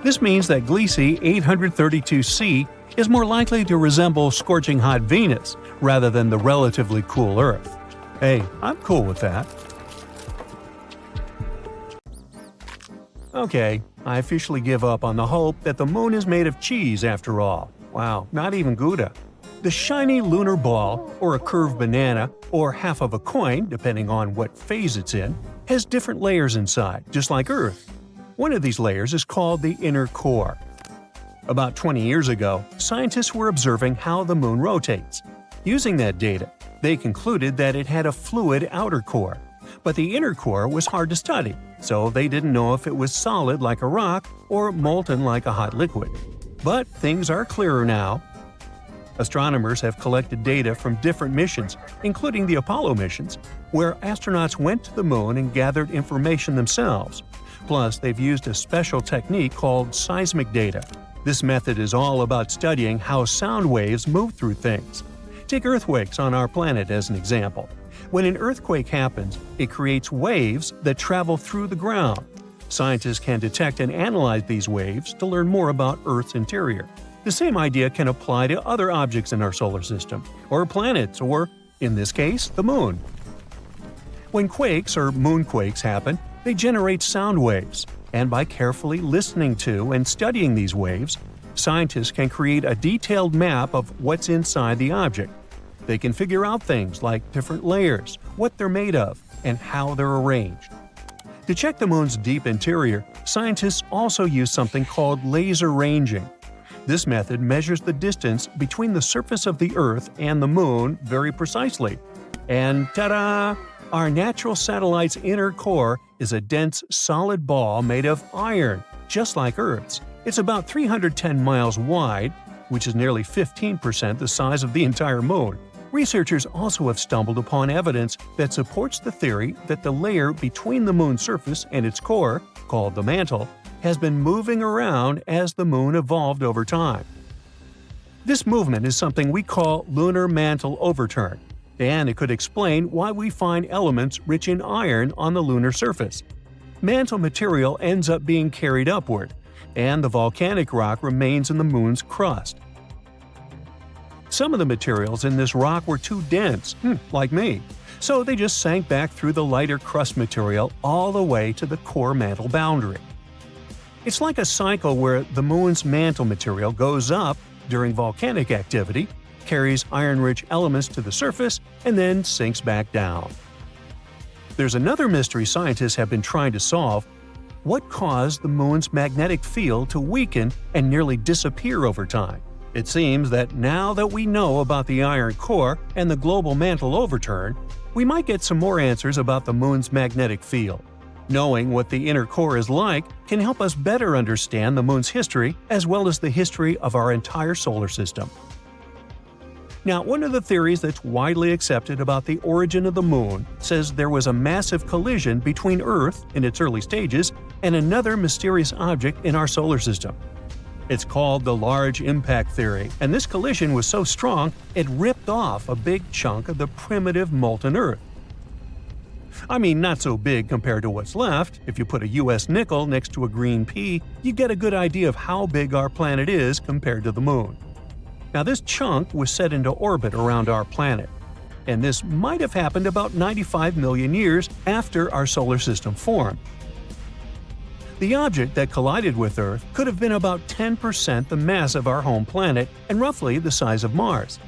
This means that Gliese 832c is more likely to resemble scorching hot Venus rather than the relatively cool Earth. Hey, I'm cool with that. Okay, I officially give up on the hope that the moon is made of cheese after all. Wow, not even Gouda. The shiny lunar ball, or a curved banana, or half of a coin, depending on what phase it's in, has different layers inside, just like Earth. One of these layers is called the inner core. About 20 years ago, scientists were observing how the moon rotates. Using that data, they concluded that it had a fluid outer core. But the inner core was hard to study, so they didn't know if it was solid like a rock or molten like a hot liquid. But things are clearer now. Astronomers have collected data from different missions, including the Apollo missions, where astronauts went to the moon and gathered information themselves. Plus, they've used a special technique called seismic data. This method is all about studying how sound waves move through things. Take earthquakes on our planet as an example. When an earthquake happens, it creates waves that travel through the ground. Scientists can detect and analyze these waves to learn more about Earth's interior. The same idea can apply to other objects in our solar system, or planets, or, in this case, the moon. When quakes or moonquakes happen, they generate sound waves, and by carefully listening to and studying these waves, scientists can create a detailed map of what's inside the object. They can figure out things like different layers, what they're made of, and how they're arranged. To check the moon's deep interior, scientists also use something called laser ranging. This method measures the distance between the surface of the Earth and the moon very precisely. And ta-da! Our natural satellite's inner core is a dense, solid ball made of iron, just like Earth's. It's about 310 miles wide, which is nearly 15% the size of the entire moon. Researchers also have stumbled upon evidence that supports the theory that the layer between the moon's surface and its core, called the mantle, has been moving around as the moon evolved over time. This movement is something we call lunar mantle overturn, and it could explain why we find elements rich in iron on the lunar surface. Mantle material ends up being carried upward, and the volcanic rock remains in the moon's crust. Some of the materials in this rock were too dense, like me, so they just sank back through the lighter crust material all the way to the core mantle boundary. It's like a cycle where the moon's mantle material goes up during volcanic activity, carries iron-rich elements to the surface, and then sinks back down. There's another mystery scientists have been trying to solve. What caused the moon's magnetic field to weaken and nearly disappear over time? It seems that now that we know about the iron core and the global mantle overturn, we might get some more answers about the Moon's magnetic field. Knowing what the inner core is like can help us better understand the Moon's history as well as the history of our entire solar system. Now, one of the theories that's widely accepted about the origin of the Moon says there was a massive collision between Earth, in its early stages, and another mysterious object in our solar system. It's called the Large Impact Theory, and this collision was so strong it ripped off a big chunk of the primitive molten Earth. I mean, not so big compared to what's left. If you put a US nickel next to a green pea, you get a good idea of how big our planet is compared to the Moon. Now, this chunk was set into orbit around our planet, and this might have happened about 95 million years after our solar system formed. The object that collided with Earth could have been about 10% the mass of our home planet and roughly the size of Mars.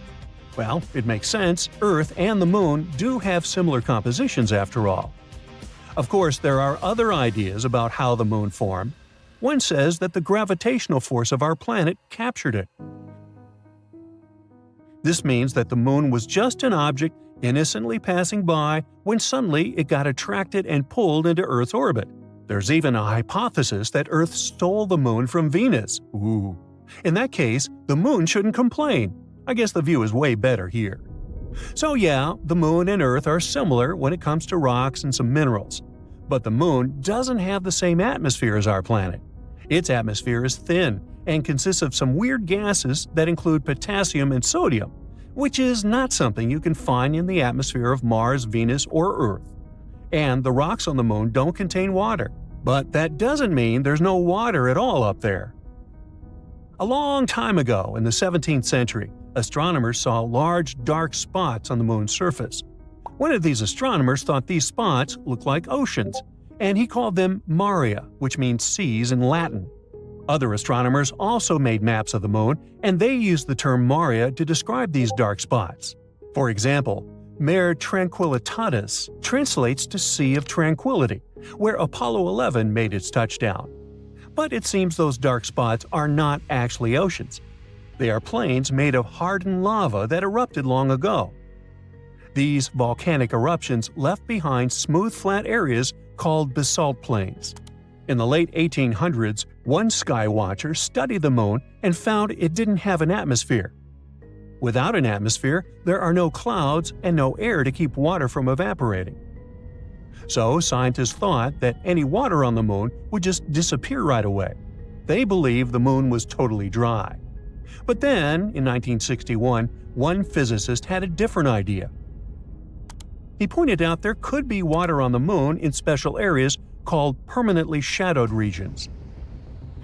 Well, it makes sense. Earth and the Moon do have similar compositions after all. Of course, there are other ideas about how the Moon formed. One says that the gravitational force of our planet captured it. This means that the Moon was just an object innocently passing by when suddenly it got attracted and pulled into Earth's orbit. There's even a hypothesis that Earth stole the Moon from Venus. Ooh. In that case, the Moon shouldn't complain. I guess the view is way better here. So yeah, the Moon and Earth are similar when it comes to rocks and some minerals. But the Moon doesn't have the same atmosphere as our planet. Its atmosphere is thin and consists of some weird gases that include potassium and sodium, which is not something you can find in the atmosphere of Mars, Venus, or Earth. And the rocks on the Moon don't contain water, but that doesn't mean there's no water at all up there. A long time ago, in the 17th century, astronomers saw large dark spots on the Moon's surface. One of these astronomers thought these spots looked like oceans, and he called them maria, which means seas in Latin. Other astronomers also made maps of the Moon, and they used the term maria to describe these dark spots. For example, Mare Tranquillitatis translates to Sea of Tranquility, where Apollo 11 made its touchdown. But it seems those dark spots are not actually oceans. They are plains made of hardened lava that erupted long ago. These volcanic eruptions left behind smooth flat areas called basalt plains. In the late 1800s, one sky watcher studied the Moon and found it didn't have an atmosphere. Without an atmosphere, there are no clouds and no air to keep water from evaporating. So scientists thought that any water on the Moon would just disappear right away. They believed the Moon was totally dry. But then, in 1961, one physicist had a different idea. He pointed out there could be water on the Moon in special areas called permanently shadowed regions.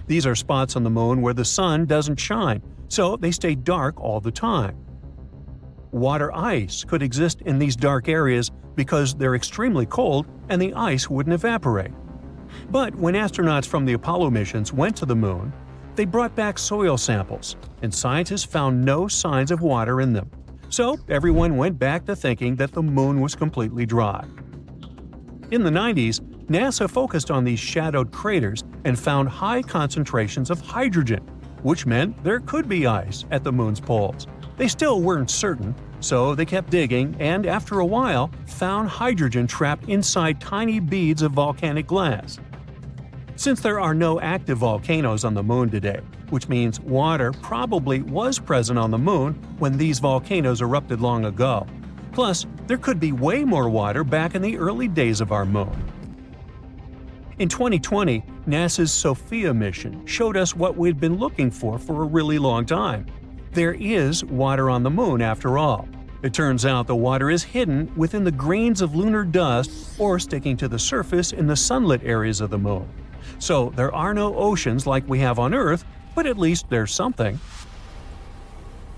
These are spots on the Moon where the sun doesn't shine, so they stay dark all the time. Water ice could exist in these dark areas because they're extremely cold and the ice wouldn't evaporate. But when astronauts from the Apollo missions went to the Moon, they brought back soil samples, and scientists found no signs of water in them. So everyone went back to thinking that the Moon was completely dry. In the 90s, NASA focused on these shadowed craters and found high concentrations of hydrogen, which meant there could be ice at the Moon's poles. They still weren't certain, so they kept digging and, after a while, found hydrogen trapped inside tiny beads of volcanic glass. Since there are no active volcanoes on the Moon today, which means water probably was present on the Moon when these volcanoes erupted long ago. Plus, there could be way more water back in the early days of our Moon. In 2020, NASA's SOFIA mission showed us what we'd been looking for a really long time. There is water on the Moon after all. It turns out the water is hidden within the grains of lunar dust or sticking to the surface in the sunlit areas of the Moon. So there are no oceans like we have on Earth, but at least there's something.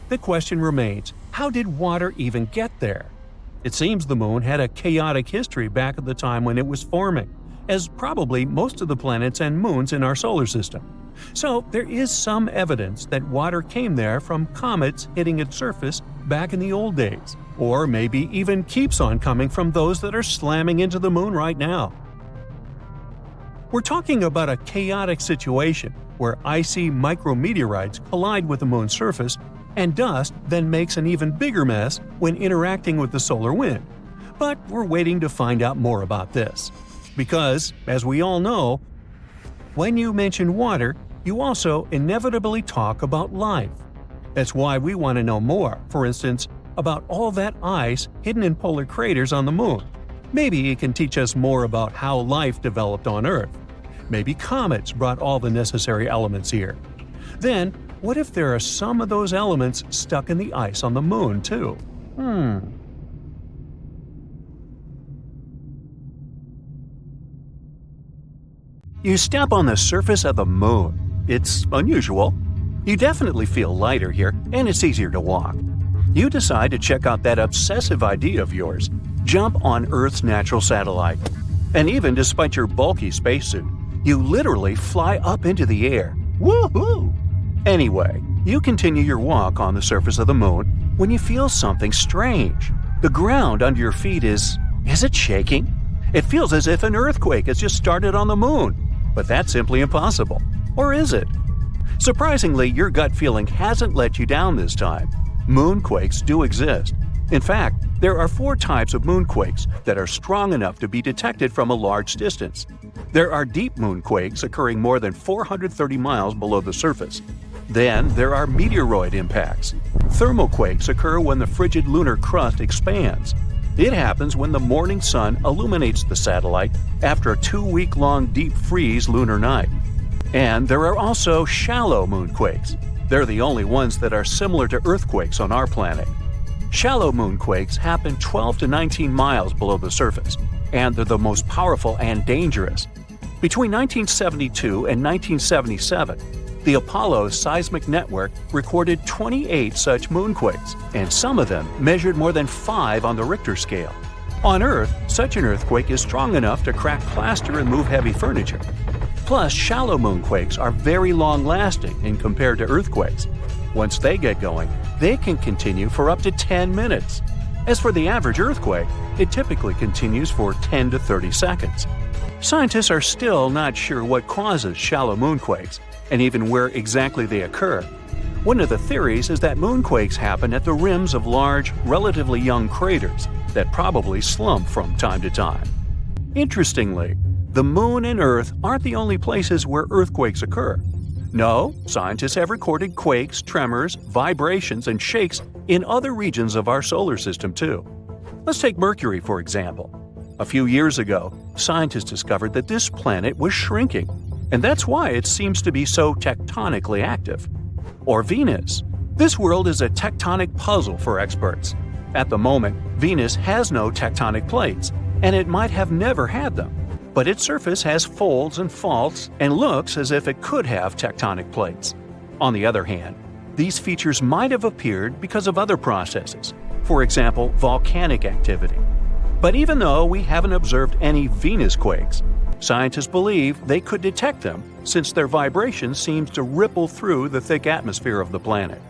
The question remains, how did water even get there? It seems the Moon had a chaotic history back at the time when it was forming, as probably most of the planets and moons in our solar system. So there is some evidence that water came there from comets hitting its surface back in the old days, or maybe even keeps on coming from those that are slamming into the Moon right now. We're talking about a chaotic situation, where icy micrometeorites collide with the moon's surface, and dust then makes an even bigger mess when interacting with the solar wind. But we're waiting to find out more about this. Because, as we all know, when you mention water, you also inevitably talk about life. That's why we want to know more, for instance, about all that ice hidden in polar craters on the moon. Maybe it can teach us more about how life developed on Earth. Maybe comets brought all the necessary elements here. Then, what if there are some of those elements stuck in the ice on the moon, too? You step on the surface of the moon. It's unusual. You definitely feel lighter here, and it's easier to walk. You decide to check out that obsessive idea of yours. Jump on Earth's natural satellite. And even despite your bulky spacesuit, you literally fly up into the air. Woohoo! Anyway, you continue your walk on the surface of the moon when you feel something strange. The ground under your feet is it shaking? It feels as if an earthquake has just started on the moon. But that's simply impossible. Or is it? Surprisingly, your gut feeling hasn't let you down this time. Moonquakes do exist. In fact, there are 4 types of moonquakes that are strong enough to be detected from a large distance. There are deep moonquakes occurring more than 430 miles below the surface. Then there are meteoroid impacts. Thermoquakes occur when the frigid lunar crust expands. It happens when the morning sun illuminates the satellite after a 2-week-long deep freeze lunar night. And there are also shallow moonquakes. They're the only ones that are similar to earthquakes on our planet. Shallow moonquakes happen 12 to 19 miles below the surface, and they're the most powerful and dangerous. Between 1972 and 1977, the Apollo seismic network recorded 28 such moonquakes, and some of them measured more than 5 on the Richter scale. On Earth, such an earthquake is strong enough to crack plaster and move heavy furniture. Plus, shallow moonquakes are very long-lasting in compared to earthquakes. Once they get going, they can continue for up to 10 minutes. As for the average earthquake, it typically continues for 10 to 30 seconds. Scientists are still not sure what causes shallow moonquakes, and even where exactly they occur. One of the theories is that moonquakes happen at the rims of large, relatively young craters that probably slump from time to time. Interestingly, the Moon and Earth aren't the only places where earthquakes occur. No, scientists have recorded quakes, tremors, vibrations, and shakes in other regions of our solar system too. Let's take Mercury, for example. A few years ago, scientists discovered that this planet was shrinking, and that's why it seems to be so tectonically active. Or Venus. This world is a tectonic puzzle for experts. At the moment, Venus has no tectonic plates, and it might have never had them. But its surface has folds and faults and looks as if it could have tectonic plates. On the other hand, these features might have appeared because of other processes, for example, volcanic activity. But even though we haven't observed any Venus quakes, scientists believe they could detect them since their vibration seems to ripple through the thick atmosphere of the planet.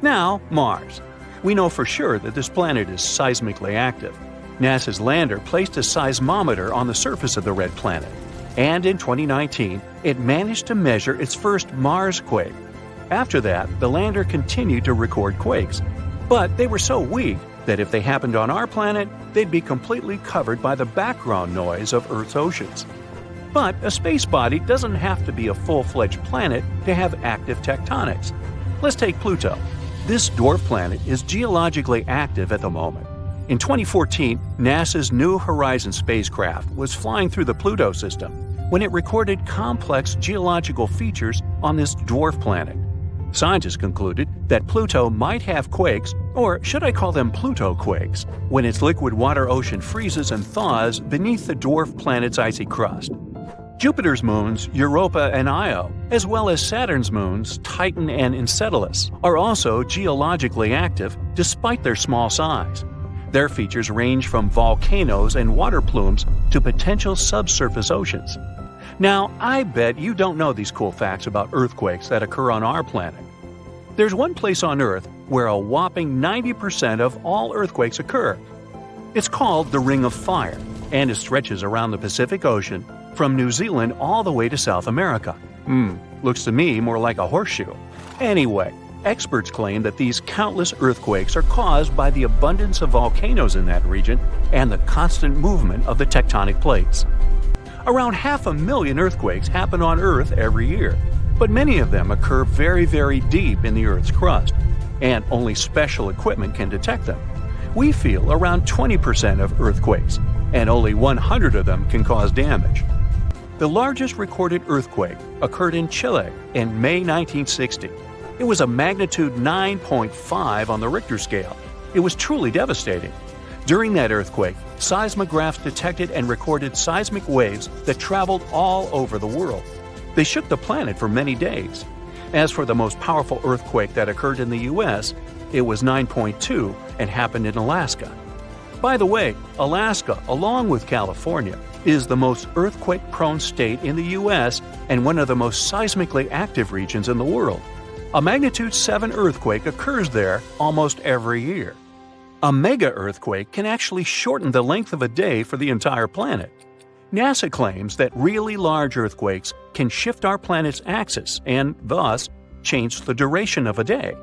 Now, Mars. We know for sure that this planet is seismically active. NASA's lander placed a seismometer on the surface of the red planet, and in 2019, it managed to measure its first Mars quake. After that, the lander continued to record quakes, but they were so weak that if they happened on our planet, they'd be completely covered by the background noise of Earth's oceans. But a space body doesn't have to be a full-fledged planet to have active tectonics. Let's take Pluto. This dwarf planet is geologically active at the moment. In 2014, NASA's New Horizons spacecraft was flying through the Pluto system when it recorded complex geological features on this dwarf planet. Scientists concluded that Pluto might have quakes, or should I call them Pluto quakes, when its liquid water ocean freezes and thaws beneath the dwarf planet's icy crust. Jupiter's moons, Europa and Io, as well as Saturn's moons, Titan and Enceladus, are also geologically active despite their small size. Their features range from volcanoes and water plumes to potential subsurface oceans. Now, I bet you don't know these cool facts about earthquakes that occur on our planet. There's one place on Earth where a whopping 90% of all earthquakes occur. It's called the Ring of Fire, and it stretches around the Pacific Ocean from New Zealand all the way to South America. Looks to me more like a horseshoe. Anyway, experts claim that these countless earthquakes are caused by the abundance of volcanoes in that region and the constant movement of the tectonic plates. Around 500,000 earthquakes happen on Earth every year, but many of them occur very, very deep in the Earth's crust, and only special equipment can detect them. We feel around 20% of earthquakes, and only 100 of them can cause damage. The largest recorded earthquake occurred in Chile in May 1960. It was a magnitude 9.5 on the Richter scale. It was truly devastating. During that earthquake, seismographs detected and recorded seismic waves that traveled all over the world. They shook the planet for many days. As for the most powerful earthquake that occurred in the U.S., it was 9.2 and happened in Alaska. By the way, Alaska, along with California, is the most earthquake-prone state in the U.S. and one of the most seismically active regions in the world. A magnitude 7 earthquake occurs there almost every year. A mega earthquake can actually shorten the length of a day for the entire planet. NASA claims that really large earthquakes can shift our planet's axis and, thus, change the duration of a day.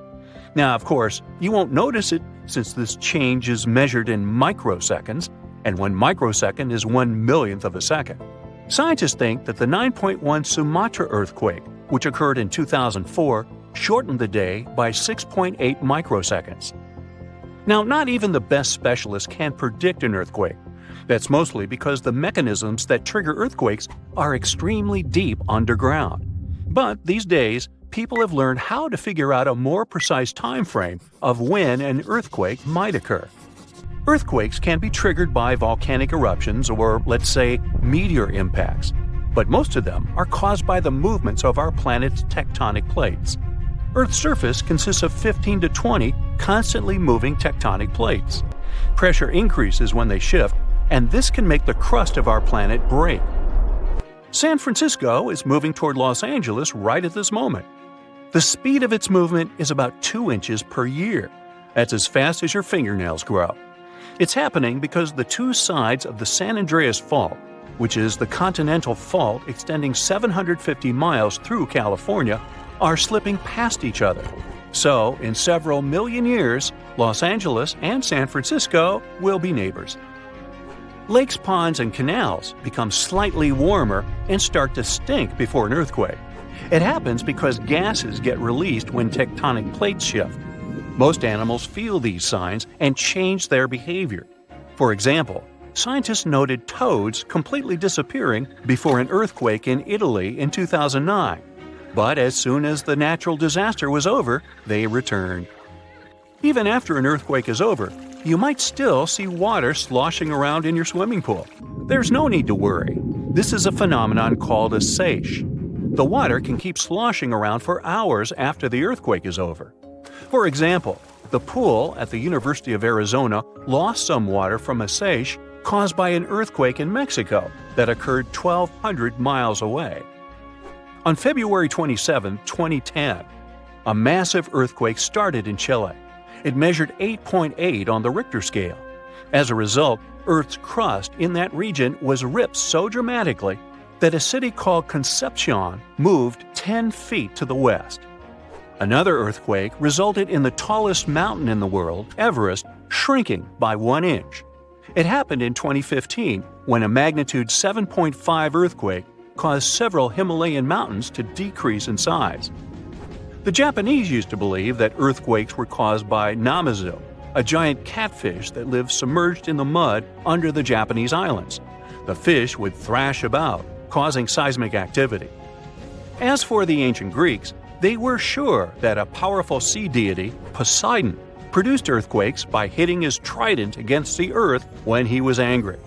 Now, of course, you won't notice it since this change is measured in microseconds, and 1 microsecond is 1/1,000,000th of a second. Scientists think that the 9.1 Sumatra earthquake, which occurred in 2004, shortened the day by 6.8 microseconds. Now, not even the best specialists can predict an earthquake. That's mostly because the mechanisms that trigger earthquakes are extremely deep underground. But these days, people have learned how to figure out a more precise time frame of when an earthquake might occur. Earthquakes can be triggered by volcanic eruptions or, let's say, meteor impacts, but most of them are caused by the movements of our planet's tectonic plates. Earth's surface consists of 15 to 20 constantly moving tectonic plates. Pressure increases when they shift, and this can make the crust of our planet break. San Francisco is moving toward Los Angeles right at this moment. The speed of its movement is about 2 inches per year. That's as fast as your fingernails grow. It's happening because the two sides of the San Andreas Fault, which is the continental fault extending 750 miles through California, are slipping past each other. So, in several million years, Los Angeles and San Francisco will be neighbors. Lakes, ponds, and canals become slightly warmer and start to stink before an earthquake. It happens because gases get released when tectonic plates shift. Most animals feel these signs and change their behavior. For example, scientists noted toads completely disappearing before an earthquake in Italy in 2009. But as soon as the natural disaster was over, they returned. Even after an earthquake is over, you might still see water sloshing around in your swimming pool. There's no need to worry. This is a phenomenon called a seiche. The water can keep sloshing around for hours after the earthquake is over. For example, the pool at the University of Arizona lost some water from a seiche caused by an earthquake in Mexico that occurred 1,200 miles away. On February 27, 2010, a massive earthquake started in Chile. It measured 8.8 on the Richter scale. As a result, Earth's crust in that region was ripped so dramatically that a city called Concepcion moved 10 feet to the west. Another earthquake resulted in the tallest mountain in the world, Everest, shrinking by 1 inch. It happened in 2015 when a magnitude 7.5 earthquake caused several Himalayan mountains to decrease in size. The Japanese used to believe that earthquakes were caused by namazu, a giant catfish that lives submerged in the mud under the Japanese islands. The fish would thrash about, causing seismic activity. As for the ancient Greeks, they were sure that a powerful sea deity, Poseidon, produced earthquakes by hitting his trident against the earth when he was angry.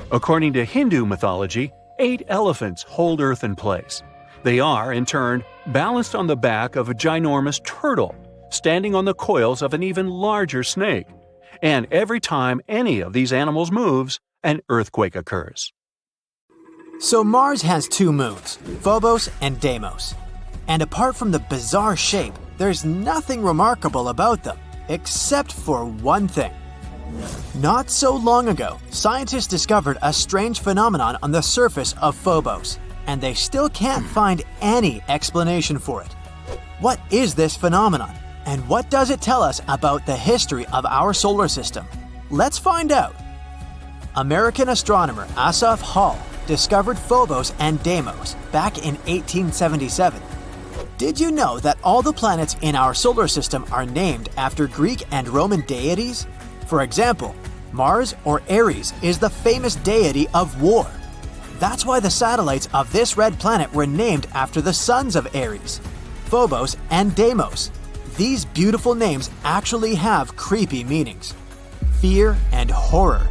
According to Hindu mythology, 8 elephants hold Earth in place. They are, in turn, balanced on the back of a ginormous turtle, standing on the coils of an even larger snake. And every time any of these animals moves, an earthquake occurs. So Mars has 2 moons, Phobos and Deimos. And apart from the bizarre shape, there's nothing remarkable about them, except for one thing. Not so long ago, scientists discovered a strange phenomenon on the surface of Phobos. and they still can't find any explanation for it. What is this phenomenon, and what does it tell us about the history of our solar system? Let's find out. American astronomer Asaph Hall discovered Phobos and Deimos back in 1877. Did you know that all the planets in our solar system are named after Greek and Roman deities? For example, Mars or Ares is the famous deity of war. That's why the satellites of this red planet were named after the sons of Ares, Phobos and Deimos. These beautiful names actually have creepy meanings: fear and horror.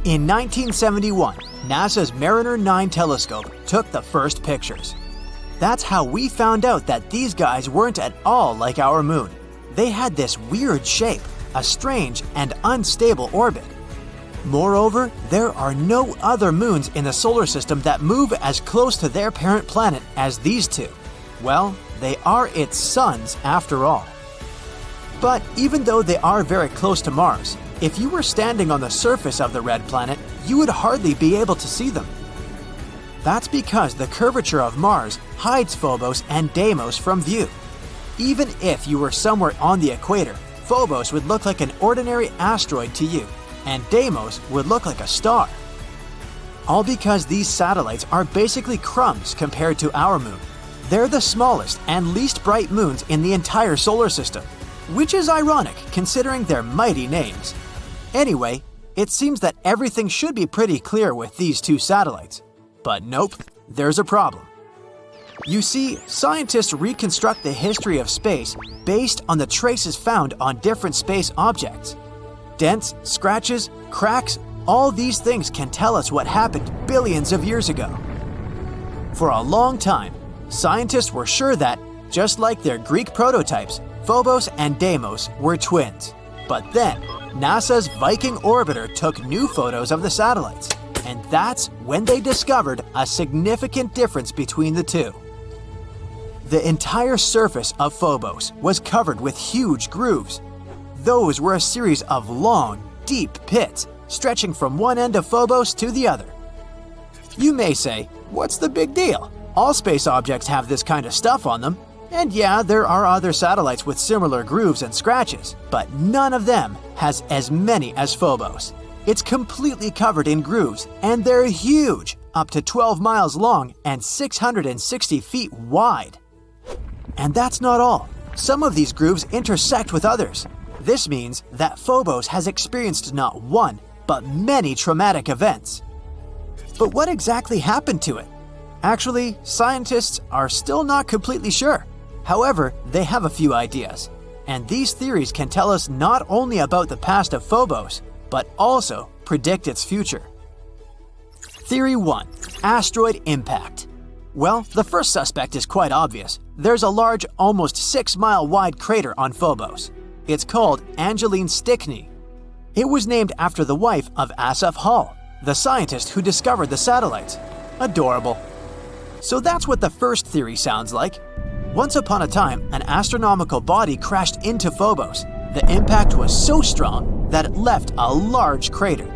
In 1971, NASA's Mariner 9 telescope took the first pictures. That's how we found out that these guys weren't at all like our moon. They had this weird shape, a strange and unstable orbit. Moreover, there are no other moons in the solar system that move as close to their parent planet as these two. Well, they are its sons after all. But even though they are very close to Mars, if you were standing on the surface of the red planet, you would hardly be able to see them. That's because the curvature of Mars hides Phobos and Deimos from view. Even if you were somewhere on the equator, Phobos would look like an ordinary asteroid to you, and Deimos would look like a star. All because these satellites are basically crumbs compared to our moon. They're the smallest and least bright moons in the entire solar system, which is ironic considering their mighty names. Anyway, it seems that everything should be pretty clear with these two satellites. But nope, there's a problem. You see, scientists reconstruct the history of space based on the traces found on different space objects. Dents, scratches, cracks, all these things can tell us what happened billions of years ago. For a long time, scientists were sure that, just like their Greek prototypes, Phobos and Deimos were twins. But then, NASA's Viking orbiter took new photos of the satellites, and that's when they discovered a significant difference between the two. The entire surface of Phobos was covered with huge grooves. Those were a series of long, deep pits stretching from one end of Phobos to the other. You may say, what's the big deal? All space objects have this kind of stuff on them. And yeah, there are other satellites with similar grooves and scratches, but none of them has as many as Phobos. It's completely covered in grooves, and they're huge, up to 12 miles long and 660 feet wide. And that's not all. Some of these grooves intersect with others. This means that Phobos has experienced not one, but many traumatic events. But what exactly happened to it? Actually, scientists are still not completely sure. However, they have a few ideas, and these theories can tell us not only about the past of Phobos, but also predict its future. Theory 1. Asteroid impact. Well, the first suspect is quite obvious. There's a large, almost 6-mile wide crater on Phobos. It's called Angeline Stickney. It was named after the wife of Asaph Hall, the scientist who discovered the satellites. Adorable. So that's what the first theory sounds like. Once upon a time, an astronomical body crashed into Phobos. The impact was so strong that it left a large crater.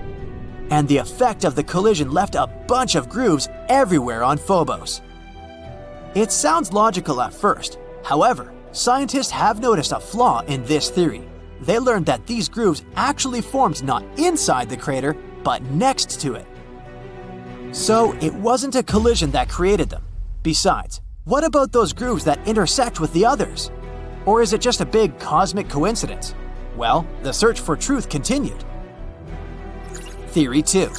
And the effect of the collision left a bunch of grooves everywhere on Phobos. It sounds logical at first. However, scientists have noticed a flaw in this theory. They learned that these grooves actually formed not inside the crater, but next to it. So it wasn't a collision that created them. Besides, what about those grooves that intersect with the others? Or is it just a big cosmic coincidence? Well, the search for truth continued. Theory 2.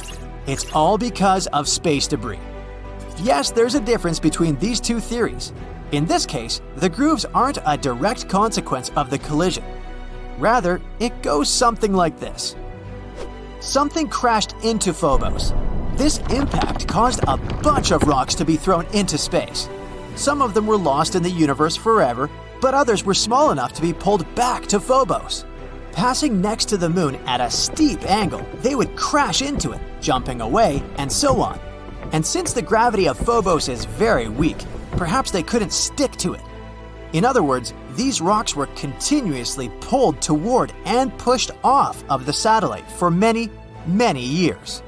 It's all because of space debris. Yes, there's a difference between these two theories. In this case, the grooves aren't a direct consequence of the collision. Rather, it goes something like this. Something crashed into Phobos. This impact caused a bunch of rocks to be thrown into space. Some of them were lost in the universe forever, but others were small enough to be pulled back to Phobos. Passing next to the moon at a steep angle, they would crash into it, jumping away, and so on. And since the gravity of Phobos is very weak, perhaps they couldn't stick to it. In other words, these rocks were continuously pulled toward and pushed off of the satellite for many, many years.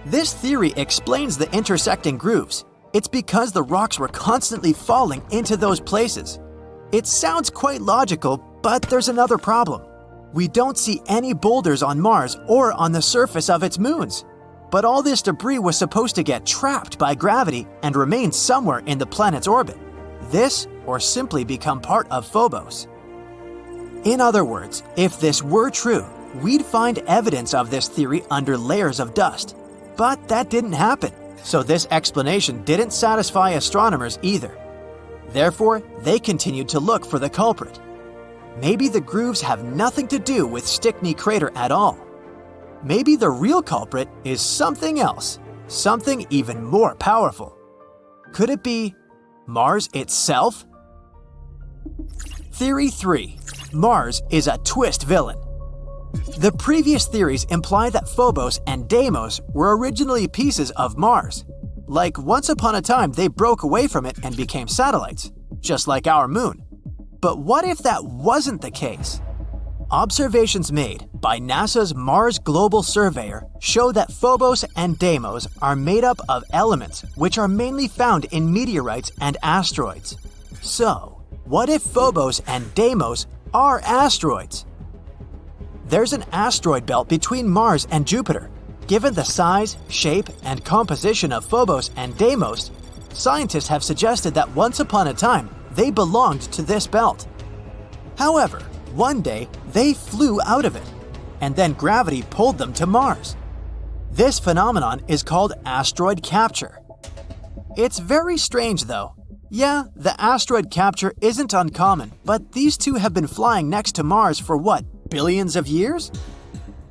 This theory explains the intersecting grooves. It's because the rocks were constantly falling into those places. It sounds quite logical, but there's another problem. We don't see any boulders on Mars or on the surface of its moons. But all this debris was supposed to get trapped by gravity and remain somewhere in the planet's orbit. This, or simply become part of Phobos. In other words, if this were true, we'd find evidence of this theory under layers of dust. But that didn't happen, so this explanation didn't satisfy astronomers either. Therefore, they continued to look for the culprit. Maybe the grooves have nothing to do with Stickney Crater at all. Maybe the real culprit is something else, something even more powerful. Could it be Mars itself? Theory 3. Mars is a twist villain. The previous theories imply that Phobos and Deimos were originally pieces of Mars. Like once upon a time they broke away from it and became satellites, just like our moon. But what if that wasn't the case? Observations made by NASA's Mars Global Surveyor show that Phobos and Deimos are made up of elements which are mainly found in meteorites and asteroids. So, what if Phobos and Deimos are asteroids? There's an asteroid belt between Mars and Jupiter. Given the size, shape, and composition of Phobos and Deimos, scientists have suggested that once upon a time they belonged to this belt. However, one day they flew out of it, and then gravity pulled them to Mars. This phenomenon is called asteroid capture. It's very strange though. Yeah, the asteroid capture isn't uncommon, but these two have been flying next to Mars for what, billions of years?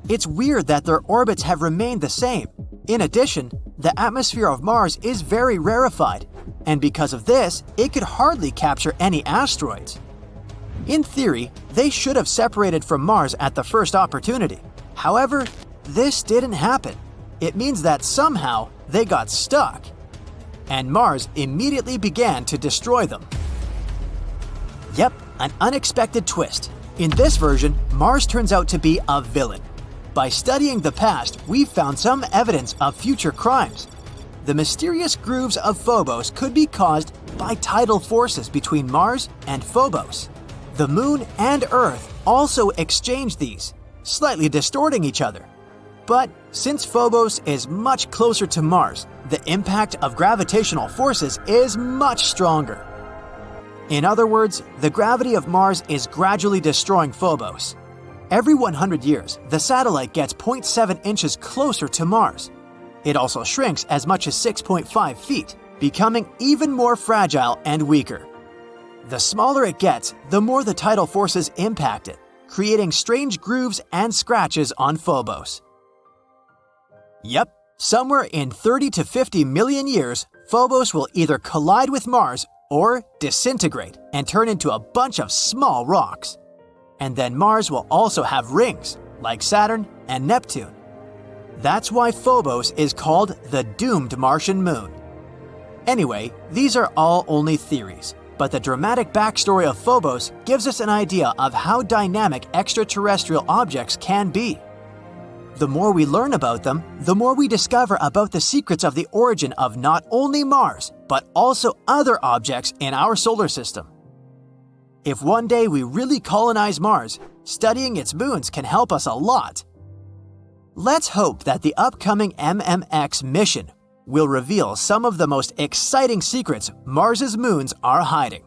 It's weird that their orbits have remained the same. In addition, the atmosphere of Mars is very rarefied, and because of this, it could hardly capture any asteroids. In theory, they should have separated from Mars at the first opportunity. However, this didn't happen. It means that somehow they got stuck, and Mars immediately began to destroy them. Yep, an unexpected twist. In this version, Mars turns out to be a villain. By studying the past, we've found some evidence of future crimes. The mysterious grooves of Phobos could be caused by tidal forces between Mars and Phobos. The Moon and Earth also exchange these, slightly distorting each other. But since Phobos is much closer to Mars, the impact of gravitational forces is much stronger. In other words, the gravity of Mars is gradually destroying Phobos. Every 100 years, the satellite gets 0.7 inches closer to Mars. It also shrinks as much as 6.5 feet, becoming even more fragile and weaker. The smaller it gets, the more the tidal forces impact it, creating strange grooves and scratches on Phobos. Yep, somewhere in 30 to 50 million years, Phobos will either collide with Mars or disintegrate and turn into a bunch of small rocks. And then Mars will also have rings, like Saturn and Neptune. That's why Phobos is called the doomed Martian moon. Anyway, these are all only theories, but the dramatic backstory of Phobos gives us an idea of how dynamic extraterrestrial objects can be. The more we learn about them, the more we discover about the secrets of the origin of not only Mars, but also other objects in our solar system. If one day we really colonize Mars, studying its moons can help us a lot. Let's hope that the upcoming MMX mission will reveal some of the most exciting secrets Mars's moons are hiding.